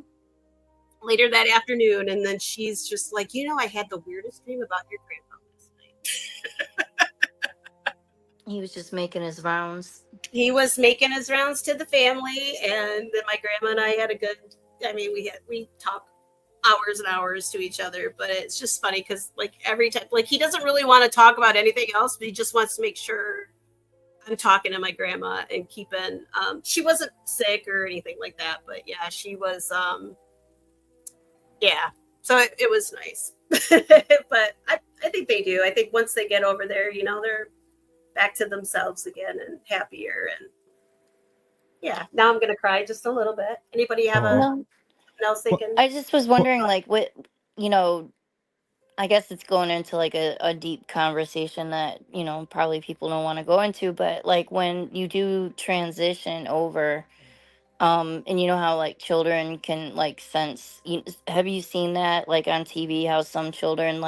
later that afternoon, and then she's just like, I had the weirdest dream about your grandpa last night. He was just making his rounds. He was making his rounds to the family, and then my grandma and I had we talked hours and hours to each other. But it's just funny because every time, he doesn't really want to talk about anything else, but he just wants to make sure I'm talking to my grandma and keeping she wasn't sick or anything like that, but yeah, she was so it was nice. But I think they do. I think once they get over there, they're back to themselves again and happier. And yeah, now I'm gonna cry just a little bit. Anybody have something else they can? I just was wondering, what, I guess it's going into a deep conversation that, probably people don't want to go into, but when you do transition over, and you know how children can sense, have you seen that on TV, how some children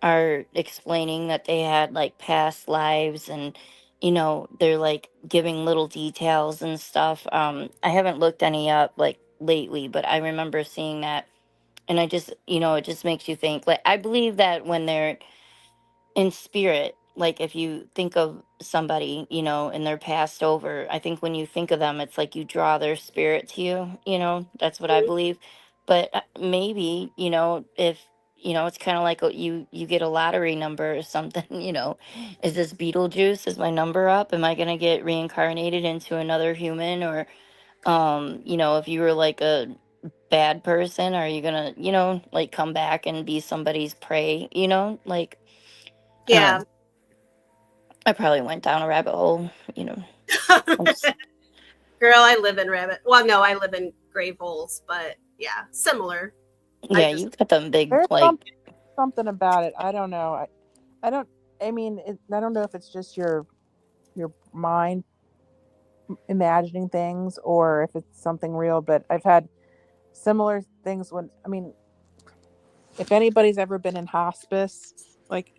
are explaining that they had past lives, and they're giving little details and stuff. I haven't looked any up lately, but I remember seeing that, and I just, it just makes you think. I believe that when they're in spirit, if you think of somebody, and they're passed over, I think when you think of them, it's you draw their spirit to you. That's what I believe. But maybe, if it's kind of like you get a lottery number or something. Is this Beetlejuice? Is my number up? Am I gonna get reincarnated into another human? Or if you were a bad person, are you gonna come back and be somebody's prey? Yeah. I probably went down a rabbit hole. Girl, I live in Well, no, I live in grave holes, but yeah, similar. Yeah, you got them big There's something about it. I don't know. I don't. I mean, I don't know if it's just your mind imagining things or if it's something real. But I've had similar things if anybody's ever been in hospice,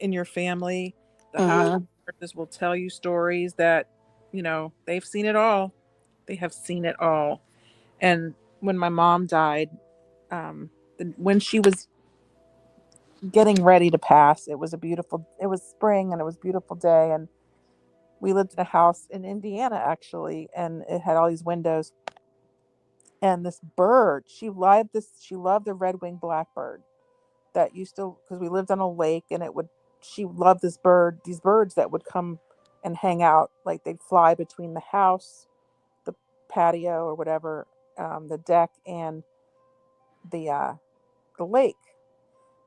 in your family, the hospice nurses will tell you stories that they've seen it all. They have seen it all. And when my mom died, when she was getting ready to pass, it was spring and it was a beautiful day, and we lived in a house in Indiana actually, and it had all these windows. And this bird, she loved the red-winged blackbird that used to, because we lived on a lake, and she loved these birds that would come and hang out, like they'd fly between the house, the patio or whatever, the deck, and the lake,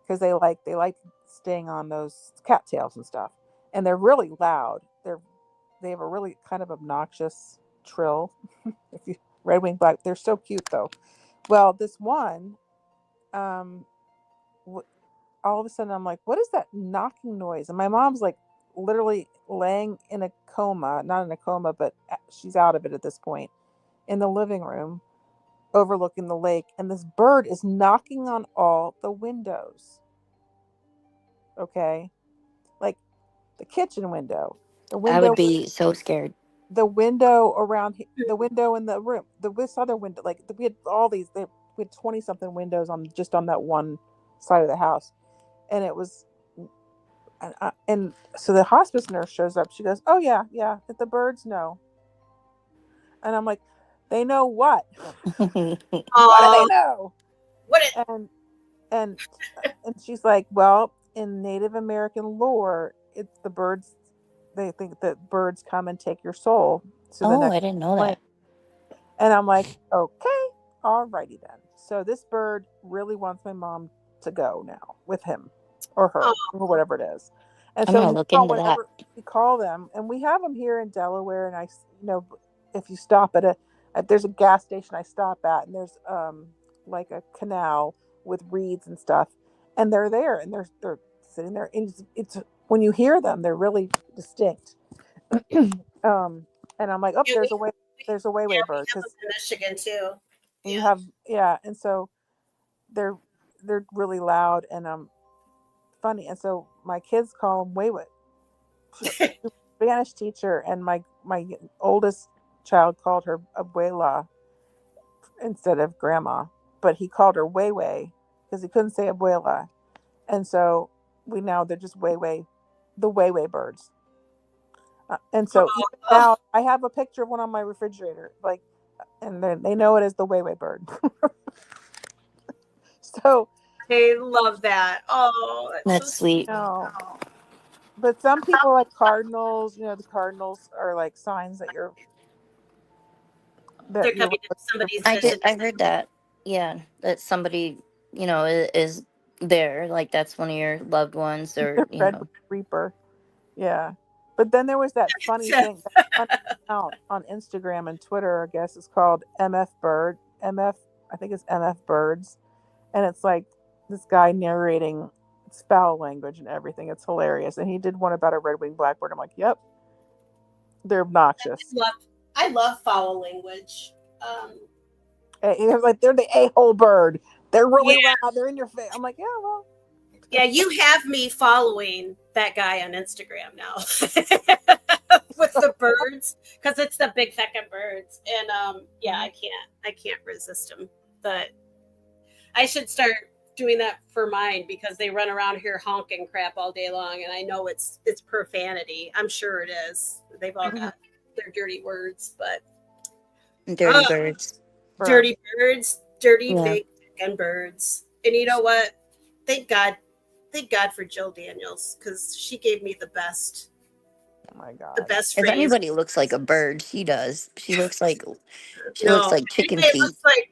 because they like staying on those cattails and stuff, and they're really loud. They have a really kind of obnoxious trill. If you red-winged black, they're so cute though. Well, this one, all of a sudden I'm like, what is that knocking noise? And my mom's like literally laying in a coma, not in a coma, but she's out of it at this point, in the living room overlooking the lake, and this bird is knocking on all the windows. Okay, like the kitchen window, the window. I would be so scared. The window around the window in the room, this other window, like we had all these. We had 20 something windows on that one side of the house, and it was. And so the hospice nurse shows up. She goes, "Oh yeah, if the birds know," and I'm like, "They know what? What do they know?" And she's like, "Well, in Native American lore, it's the birds. They think that birds come and take your soul to the next I didn't know plane." that. And I'm like, "Okay, alrighty then." So this bird really wants my mom to go now with him or her or whatever it is. And I'm so gonna look into that. we call them, and we have them here in Delaware. And if you stop at there's a gas station I stop at, and there's like a canal with reeds and stuff, and they're there, and they're sitting there. And it's when you hear them, they're really distinct. And I'm like, there's a wayway bird. We have them in Michigan too. You have, and so they're really loud and funny, and so my kids call them wayway. Spanish teacher, and my oldest child called her abuela instead of grandma, but he called her wayway because he couldn't say abuela, and so they're just wayway, the wayway birds. And so now I have a picture of one on my refrigerator, like, and they know it as the wayway bird. So I love that. Oh, that's so sweet. No. But some people like cardinals. The cardinals are like signs that they're coming to somebody's visit. I heard that. Yeah, that somebody is there. Like that's one of your loved ones, or Red Reaper. Yeah. But then there was that funny thing out on Instagram and Twitter, I guess it's called MF Bird. I think it's MF Birds. And it's like this guy narrating foul language and everything. It's hilarious. And he did one about a red-winged blackbird. I'm like, yep. They're obnoxious. I love foul language. Like they're the a-hole bird. They're really loud. They're in your face. I'm like, yeah, well. Yeah, you have me following that guy on Instagram now with the birds, because it's the big fucking birds, and I can't resist them. But I should start doing that for mine, because they run around here honking crap all day long, and I know it's profanity. I'm sure it is. They've all got their dirty words, but dirty birds, big fucking birds. And you know what? Thank God for Jill Daniels, because she gave me the best. Oh my God! The best. If anybody looks like a bird, she does. She looks like looks like chicken feet. Looks like,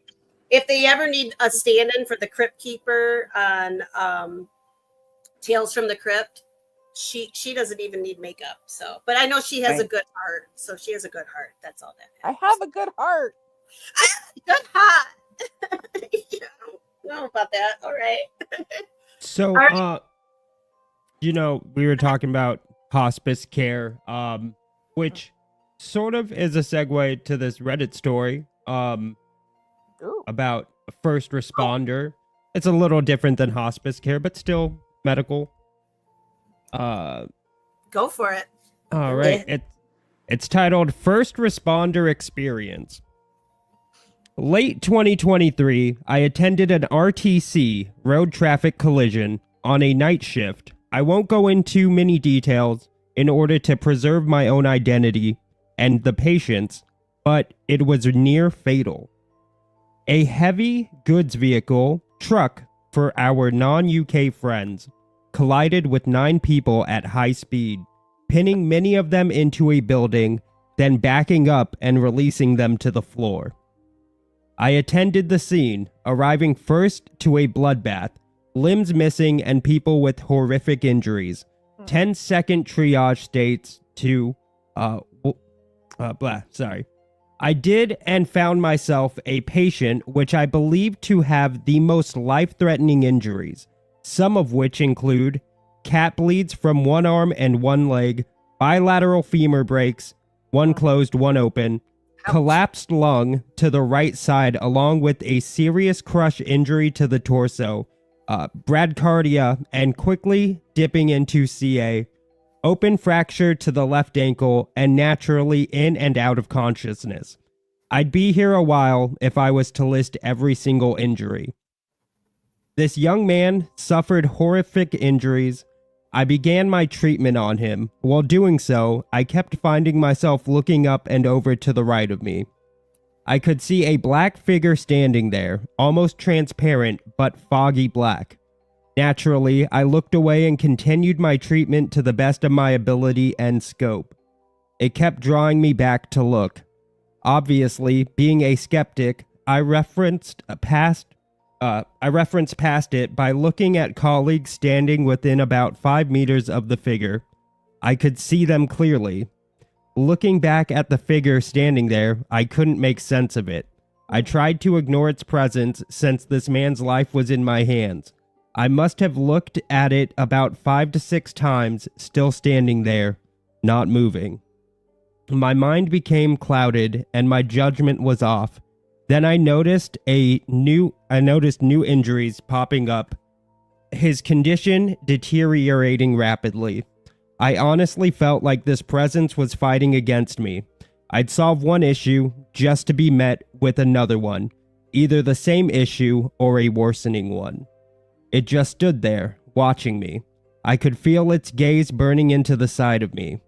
if they ever need a stand-in for the Crypt Keeper on Tales from the Crypt, she doesn't even need makeup. So, but I know she has a good heart. So she has a good heart. That's all that matters. I have a good heart. I have a good heart. I don't know about that. All right. So, we were talking about hospice care, which sort of is a segue to this Reddit story, about a first responder. It's a little different than hospice care, but still medical. Go for it. All right. It's titled First Responder Experience. Late 2023, I attended an RTC, road traffic collision, on a night shift. I won't go into many details, in order to preserve my own identity and the patient's, but it was near fatal. A heavy goods vehicle, truck for our non-UK friends, collided with 9 people at high speed, pinning many of them into a building, then backing up and releasing them to the floor. I attended the scene, arriving first to a bloodbath, limbs missing and people with horrific injuries. 10-second triage states to, I did and found myself a patient which I believe to have the most life-threatening injuries, some of which include cat bleeds from one arm and one leg, bilateral femur breaks, one closed, one open, collapsed lung to the right side along with a serious crush injury to the torso, bradycardia, and quickly dipping into CA, open fracture to the left ankle, and naturally in and out of consciousness. I'd be here a while if I was to list every single injury. This young man suffered horrific injuries. I began my treatment on him. While doing so, I kept finding myself looking up and over to the right of me. I could see a black figure standing there, almost transparent but foggy black. Naturally, I looked away and continued my treatment to the best of my ability and scope. It kept drawing me back to look. Obviously, being a skeptic, I referenced past it by looking at colleagues standing within about 5 meters of the figure. I could see them clearly. Looking back at the figure standing there, I couldn't make sense of it. I tried to ignore its presence since this man's life was in my hands. I must have looked at it about 5 to 6 times, still standing there, not moving. My mind became clouded and my judgment was off. Then I noticed new injuries popping up. His condition deteriorating rapidly. I honestly felt like this presence was fighting against me. I'd solve one issue just to be met with another one, either the same issue or a worsening one. It just stood there, watching me. I could feel its gaze burning into the side of me.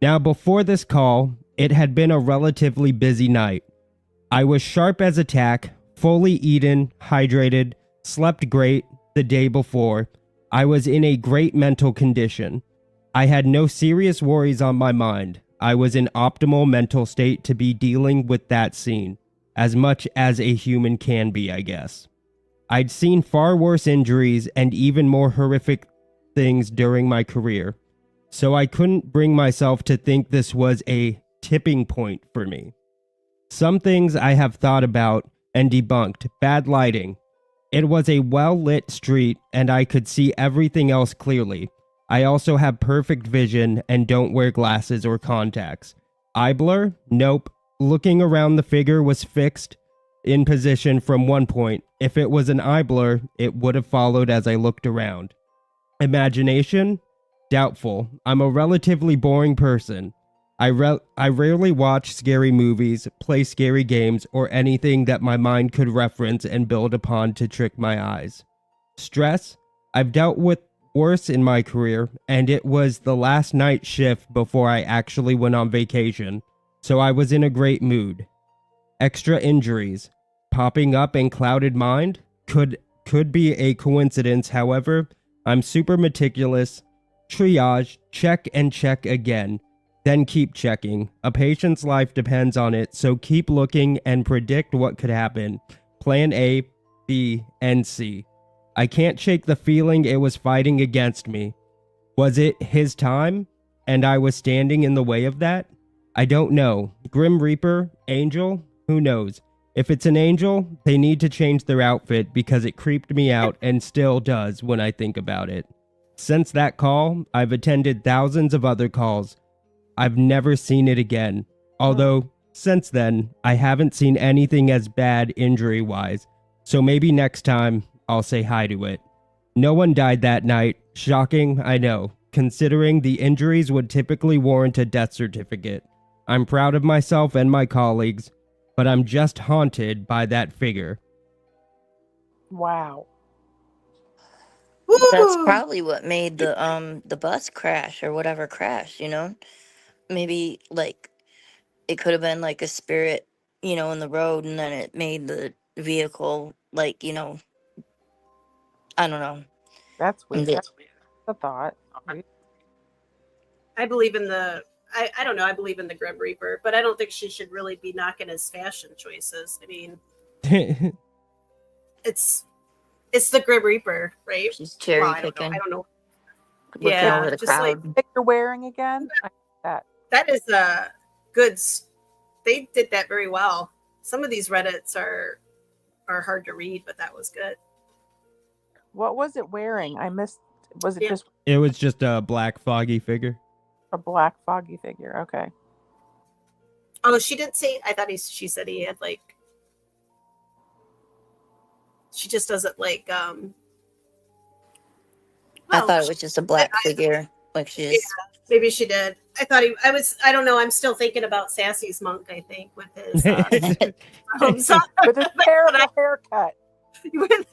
Now, before this call, it had been a relatively busy night. I was sharp as a tack, fully eaten, hydrated, slept great the day before. I was in a great mental condition. I had no serious worries on my mind. I was in optimal mental state to be dealing with that scene, as much as a human can be, I guess. I'd seen far worse injuries and even more horrific things during my career, so I couldn't bring myself to think this was a tipping point for me. Some things I have thought about and debunked. Bad lighting. It was a well-lit street and I could see everything else clearly. I also have perfect vision and don't wear glasses or contacts. Eye blur? Nope. Looking around, the figure was fixed in position from one point. If it was an eye blur, it would have followed as I looked around. Imagination? Doubtful. I'm a relatively boring person. I rarely watch scary movies, play scary games, or anything that my mind could reference and build upon to trick my eyes. Stress? I've dealt with worse in my career, and it was the last night shift before I actually went on vacation, so I was in a great mood. Extra injuries. Popping up in clouded mind? Could be a coincidence, however, I'm super meticulous. Triage, check and check again. Then keep checking. A patient's life depends on it, so keep looking and predict what could happen. Plan A, B, and C. I can't shake the feeling it was fighting against me. Was it his time, and I was standing in the way of that? I don't know. Grim Reaper? Angel? Who knows? If it's an angel, they need to change their outfit because it creeped me out and still does when I think about it. Since that call, I've attended thousands of other calls. I've never seen it again. Although, since then, I haven't seen anything as bad injury-wise. So maybe next time, I'll say hi to it. No one died that night. Shocking, I know, considering the injuries would typically warrant a death certificate. I'm proud of myself and my colleagues, but I'm just haunted by that figure. Wow. That's Woo! probably what made the bus crash or whatever crash, you know? Maybe like it could have been like a spirit, you know, in the road, and then it made the vehicle like, you know, I don't know. That's weird. Yeah. That's a thought. I believe in the. I don't know. I believe in the Grim Reaper, but I don't think she should really be knocking his fashion choices. I mean, it's the Grim Reaper, right? She's cherry Well, I picking, don't know. looking Yeah, over the just like crowd. Think you're wearing again? I like that. that is a good. They did that very well. Some of these Reddits are hard to read, but that was good. What was it wearing? I missed. Was it Yeah. just It was just a black foggy figure. a black foggy figure? Okay. Oh, she didn't say. I thought she said he had like. She just doesn't like. I Well, thought it was just a black figure, like she is. maybe she did. I thought he. I was. I don't know. I'm still thinking about Sassy's monk. I think with his. With a terrible haircut.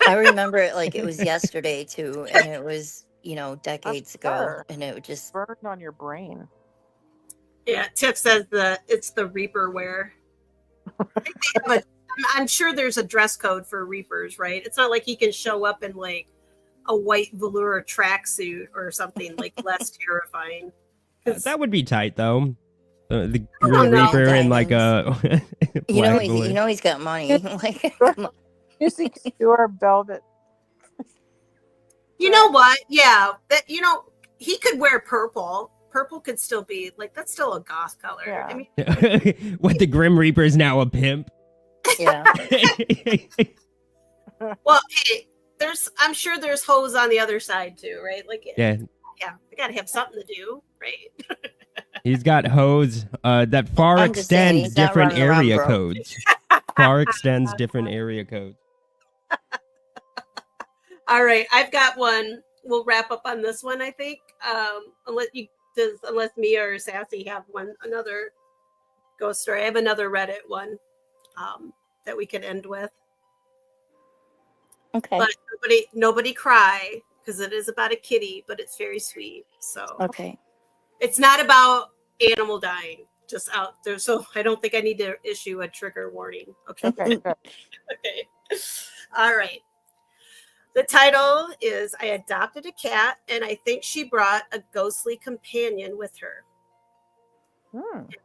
I remember it like it was yesterday too, and it was, you know, decades ago, Sure. and it would just Burned on your brain. Yeah, Tiff says it's the Reaper wear. But I'm sure there's a dress code for Reapers, right? It's not like he can show up in like a white velour tracksuit or something like less terrifying. That would be tight, though. The Oh, Grim no. Reaper in like a. you know black he's balloon. you know he's got money. Like You see your velvet. You know what? Yeah, that he could wear purple. Purple could still be like that's still a goth color. Yeah. I mean, What, the Grim Reaper is now a pimp? yeah. well, hey, I'm sure there's hoes on the other side too, right? Like, Yeah, we gotta have something to do, right? he's got hoes that far I'm just saying, extends he's not different running around area broke. codes. Far extends different area codes. All right, I've got one. We'll wrap up on this one, I think. Unless me or Sassy have another ghost story. I have another Reddit one that we can end with. Okay. But nobody cry because it is about a kitty, but it's very sweet. So Okay. it's not about animal dying. Just out there. So I don't think I need to issue a trigger warning. Okay. Okay, good. Okay. All right. The title is I Adopted a Cat, and I think she brought a ghostly companion with her.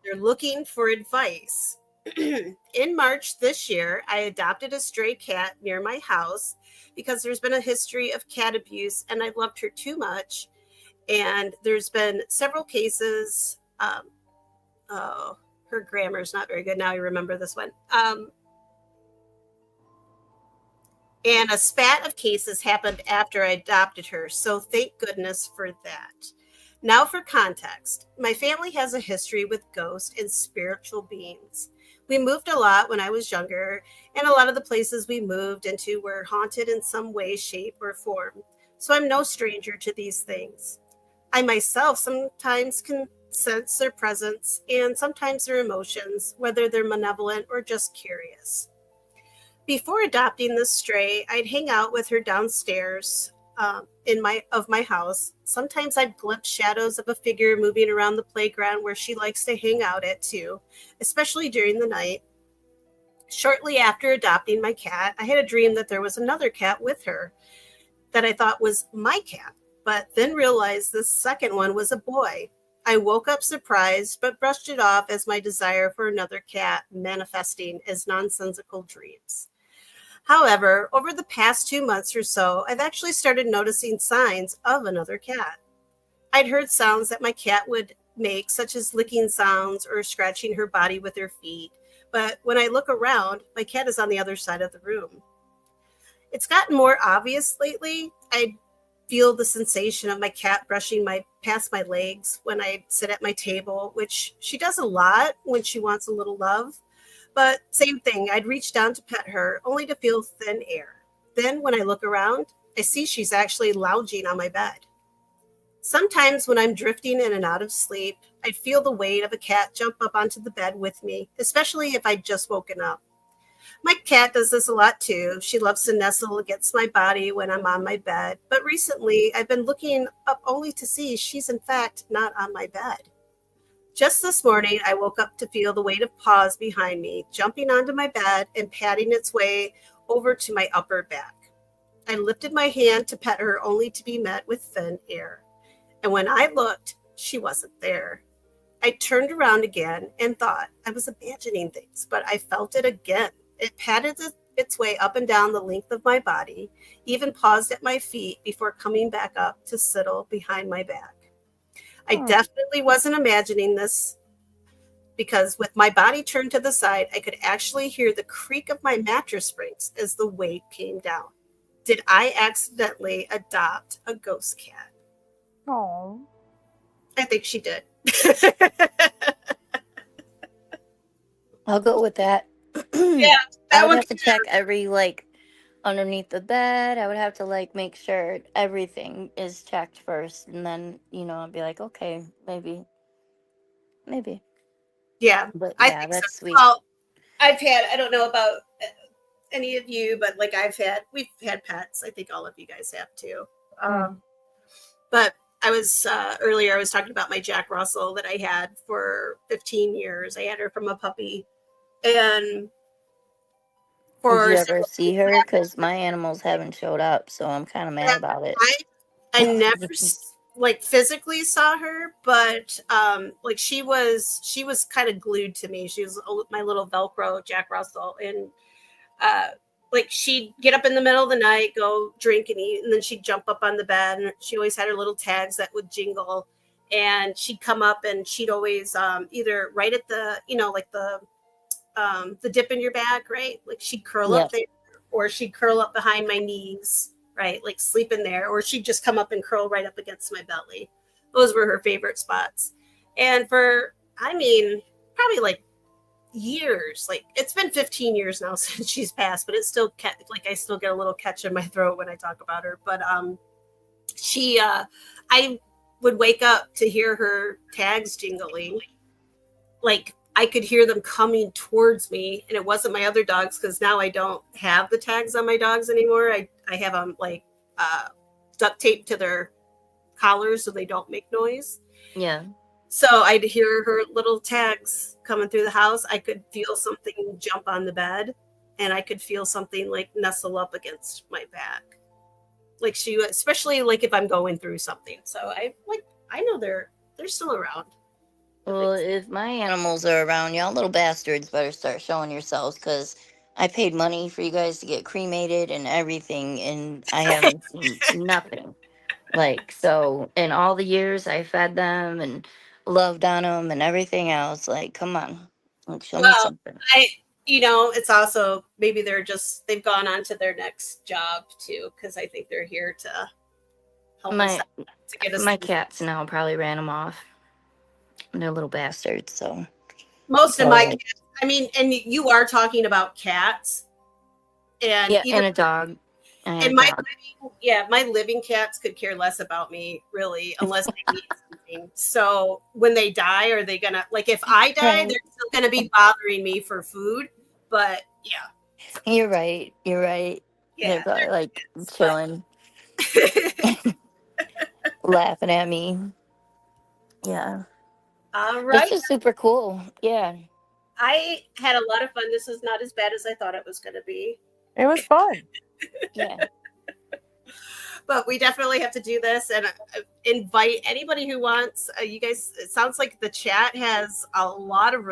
They're looking for advice. In March this year, I adopted a stray cat near my house because there's been a history of cat abuse, and I loved her too much. And there's been several cases. Her grammar is not very good. Now I remember this one. And a spat of cases happened after I adopted her, so thank goodness for that. Now for context. My family has a history with ghosts and spiritual beings. We moved a lot when I was younger, and a lot of the places we moved into were haunted in some way, shape, or form. So I'm no stranger to these things. I myself sometimes can sense their presence and sometimes their emotions, whether they're malevolent or just curious. Before adopting this stray, I'd hang out with her downstairs in my house. Sometimes I'd glimpse shadows of a figure moving around the playground where she likes to hang out at too, especially during the night. Shortly after adopting my cat, I had a dream that there was another cat with her that I thought was my cat, but then realized the second one was a boy. I woke up surprised, but brushed it off as my desire for another cat manifesting as nonsensical dreams. However, over the past 2 months or so, I've actually started noticing signs of another cat. I'd heard sounds that my cat would make, such as licking sounds or scratching her body with her feet. But when I look around, my cat is on the other side of the room. It's gotten more obvious lately. I feel the sensation of my cat brushing past my legs when I sit at my table, which she does a lot when she wants a little love. But same thing, I'd reach down to pet her, only to feel thin air. Then when I look around, I see she's actually lounging on my bed. Sometimes when I'm drifting in and out of sleep, I'd feel the weight of a cat jump up onto the bed with me, especially if I'd just woken up. My cat does this a lot too. She loves to nestle against my body when I'm on my bed. But recently, I've been looking up only to see she's in fact not on my bed. Just this morning, I woke up to feel the weight of paws behind me, jumping onto my bed and patting its way over to my upper back. I lifted my hand to pet her only to be met with thin air. And when I looked, she wasn't there. I turned around again and thought I was imagining things, but I felt it again. It patted its way up and down the length of my body, even paused at my feet before coming back up to settle behind my back. I definitely wasn't imagining this because with my body turned to the side, I could actually hear the creak of my mattress springs as the weight came down. Did I accidentally adopt a ghost cat? Oh, I think she did. I'll go with that. Yeah, I that would one. have to check every underneath the bed. I would have to make sure everything is checked first, and then I'd be like, okay, maybe. Yeah, But I yeah, think that's so. sweet. Well, I don't know about any of you, but we've had pets. I think all of you guys have too. But I was earlier, I was talking about my Jack Russell that I had for 15 years. I had her from a puppy. And Did you ever see her? Because my animals haven't showed up, so I'm kind of mad about it. I never physically saw her, but she was kind of glued to me. She was my little Velcro Jack Russell, and she'd get up in the middle of the night, go drink and eat, and then she'd jump up on the bed, and she always had her little tags that would jingle, and she'd come up and she'd always either right at the the dip in your back, right? Like she'd curl up there, or she'd curl up behind my knees, right? Like sleep in there, or she'd just come up and curl right up against my belly. Those were her favorite spots. And probably years, it's been 15 years now since she's passed, but it's still I still get a little catch in my throat when I talk about her. But I would wake up to hear her tags jingling. I could hear them coming towards me, and it wasn't my other dogs because now I don't have the tags on my dogs anymore. I have them duct taped to their collars so they don't make noise. Yeah. So I'd hear her little tags coming through the house. I could feel something jump on the bed, and I could feel something nestle up against my back. Especially if I'm going through something. So I know they're still around. Well, if my animals are around, y'all little bastards better start showing yourselves, because I paid money for you guys to get cremated and everything, and I haven't seen nothing. So in all the years I fed them and loved on them and everything else, come on, show me something. It's also maybe they've gone on to their next job too, because I think they're here to help us to get us. My cats now probably ran them off. They're little bastards. So most of my cats, and you are talking about cats, and and a dog. And my living cats could care less about me, really, unless they need something. So when they die, are they gonna if I die, they're still gonna be bothering me for food? But yeah, you're right. Yeah, they're probably chilling, laughing at me. Yeah. All right. It's just super cool. Yeah. I had a lot of fun. This is not as bad as I thought it was going to be. It was fun. Yeah. But we definitely have to do this and invite anybody who wants. You guys, it sounds like the chat has a lot of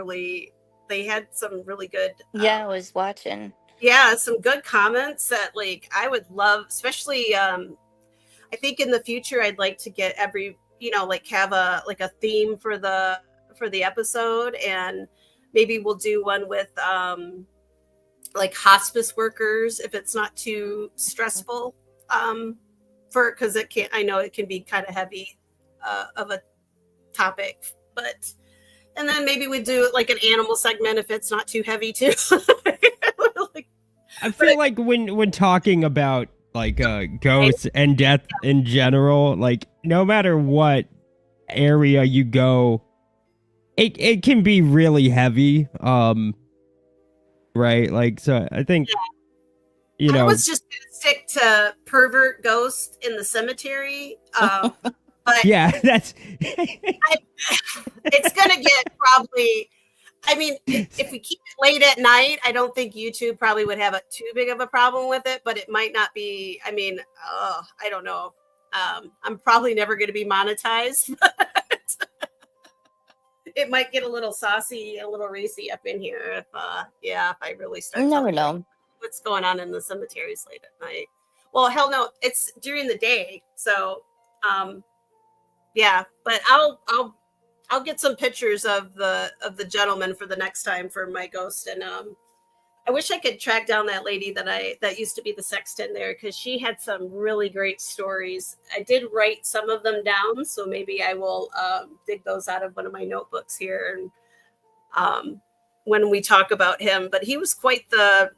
they had some really good. I was watching. Yeah, some good comments that I would love, especially I think in the future I'd like to get have a theme for the episode, and maybe we'll do one with hospice workers if it's not too stressful because I know it can be kind of heavy of a topic, but and then maybe we do an animal segment if it's not too heavy too. I feel like when talking about ghosts and death in general, no matter what area you go, it can be really heavy. right? Like, so I think, you I know, was just gonna stick to pervert ghost in the cemetery. But yeah, that's it's gonna get probably. I mean, if we keep it late at night, I don't think YouTube probably would have too big of a problem with it, but it might not be. I mean, I don't know. I'm probably never going to be monetized. It might get a little saucy, a little racy up in here if I really start You never telling know. what's going on in the cemeteries late at night. Well, hell no, it's during the day. So, yeah, but I'll get some pictures of the gentleman for the next time for my ghost, and I wish I could track down that lady that used to be the sexton there, because she had some really great stories. I did write some of them down, so maybe I will dig those out of one of my notebooks here, and when we talk about him. But he was quite the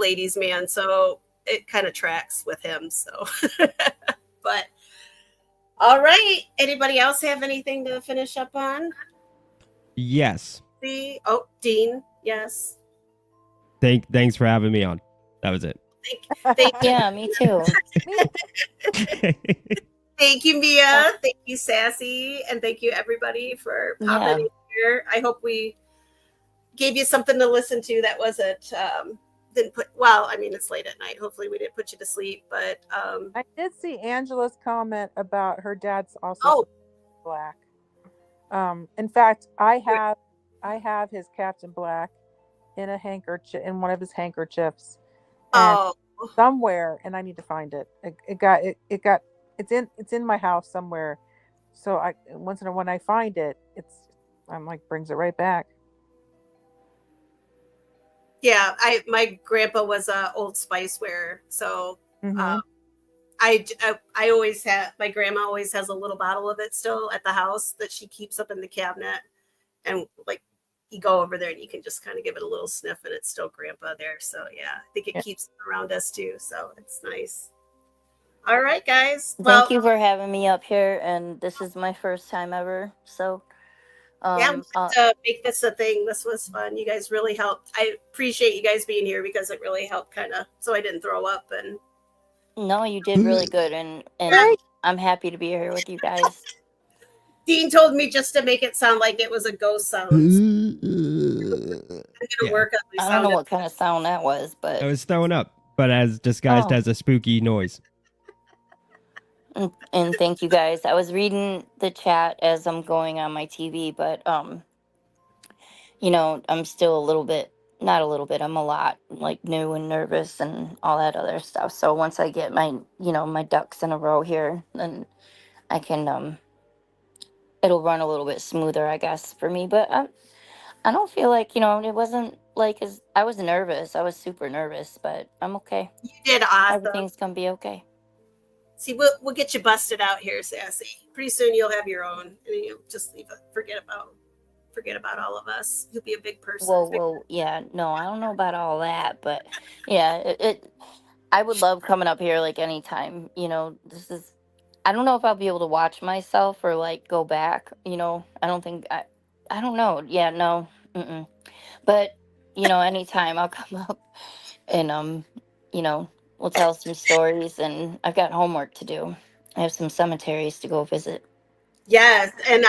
ladies' man, so it kind of tracks with him. So, but. All right. Anybody else have anything to finish up on? yes. Dean. Yes. Thanks for having me on. That was it. Thank you. Yeah, me too. Thank you, Mia. Thank you, Sassy. And thank you, everybody, for popping in here. I hope we gave you something to listen to that wasn't I mean, it's late at night. Hopefully we didn't put you to sleep, but I did see Angela's comment about her dad's also black. In fact, I have his Captain Black in a handkerchief, in one of his handkerchiefs, and somewhere, and I need to find it. It's in my house somewhere. So once in a while when I find it, I'm like, brings it right back. Yeah, my grandpa was a Old Spice wearer, so I always have, my grandma always has a little bottle of it still at the house that she keeps up in the cabinet, and like you go over there and you can just kind of give it a little sniff and it's still grandpa there. So yeah, I think it keeps them around us too, so it's nice. All right, guys. Thank you for having me up here, and this is my first time ever, so yeah, to make this a thing. This was fun. You guys really helped. I appreciate you guys being here because it really helped kind of so I didn't throw up. And no, you did really good, and I'm happy to be here with you guys. Dean told me just to make it sound like it was a ghost sound. I'm gonna work on my sound. I don't know what kind of sound that was, but I was throwing up, but as disguised as a spooky noise. And thank you guys. I was reading the chat as I'm going on my TV, but you know, I'm still not a little bit, I'm a lot like new and nervous and all that other stuff. So once I get my, my ducks in a row here, then I can it'll run a little bit smoother, I guess, for me. But I don't feel like, it wasn't like I was nervous. I was super nervous, but I'm okay. You did awesome. Everything's gonna be okay. See, we'll get you busted out here, Sassy. Pretty soon you'll have your own, and you'll just leave it. Forget about all of us. You'll be a big person. Well, yeah. No, I don't know about all that, but yeah, I would love coming up here like anytime. I don't know if I'll be able to watch myself or like go back. I don't think I don't know. Yeah, no. But anytime I'll come up and we'll tell some stories, and I've got homework to do. I have some cemeteries to go visit. Yes, and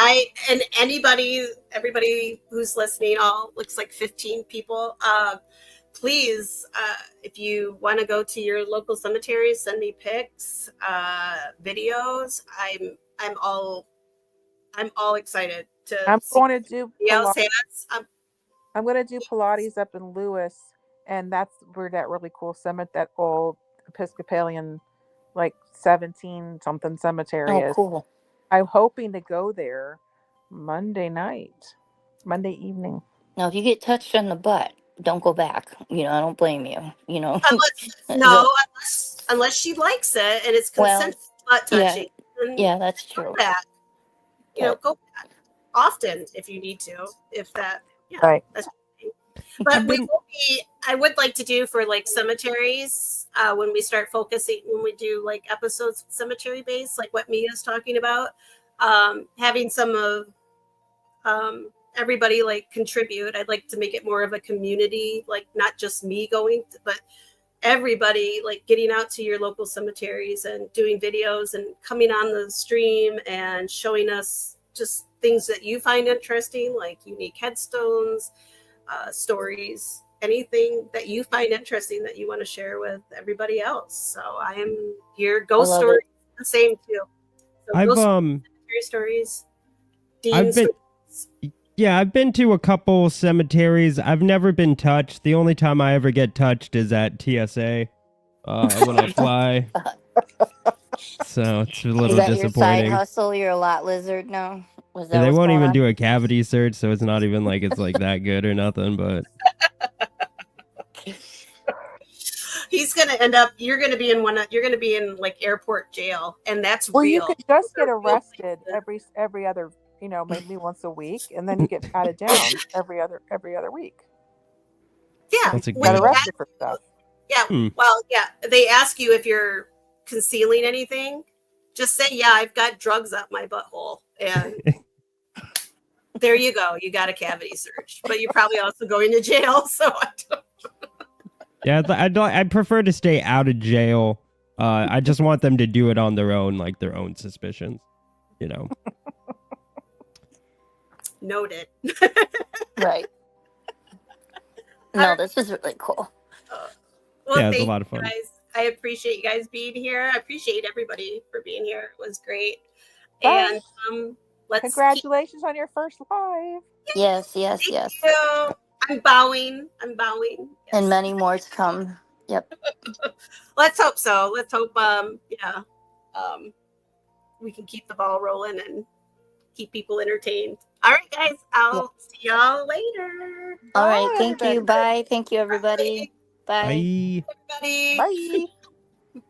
everybody who's listening, all looks like 15 people. Please, if you want to go to your local cemeteries, send me pics, videos. I'm all excited to. I'm going to do Pilates. I'm going to do Pilates up in Lewis, and that's where that really cool that old Episcopalian, like 17 something cemetery is. Cool. I'm hoping to go there Monday evening. Now, if you get touched on the butt, don't go back. I don't blame you. Unless she likes it and it's consensual butt touching. Yeah, that's true. Go back. Go back often if you need to. If that, right. That's but I would like to do for like cemeteries when we start focusing, when we do like episodes cemetery based, like what Mia's talking about, having some of everybody like contribute. I'd like to make it more of a community, like not just me going, but everybody like getting out to your local cemeteries and doing videos and coming on the stream and showing us just things that you find interesting, like unique headstones, stories, anything that you find interesting that you want to share with everybody else. So I am here. Ghost stories, the same too. So I've cemetery stories. I've been to a couple cemeteries. I've never been touched. The only time I ever get touched is at TSA when I fly. So it's a little Is that disappointing. your side hustle? You're a lot lizard now? Was that They what's won't going even on? do a cavity search, so it's not even like it's like that good or nothing. But he's gonna end up. You're gonna be in like airport jail, and that's Well, real. you could just get arrested every other, maybe once a week, and then you get patted down every other week. Yeah, that's a You got good. arrested for stuff. Yeah, well, yeah. They ask you if you're concealing anything. Just say, yeah, I've got drugs up my butthole, and there you go. You got a cavity search, but you're probably also going to jail. So I don't. Yeah, I'd prefer to stay out of jail. I just want them to do it on their own, like their own suspicions. Noted. Right. No, this was really cool. Well, Yeah, it's a thank lot of you fun. guys. I appreciate you guys being here. I appreciate everybody for being here. It was great. Bye. And let's Congratulations on your first live. Yes. Thank you. I'm bowing. Yes. And many more to come. Yep. Let's hope so. Let's hope we can keep the ball rolling and keep people entertained. All right, guys. I'll see y'all later. All right. Thank you. Bye. Thank you, everybody. Bye. Bye. Everybody. Bye.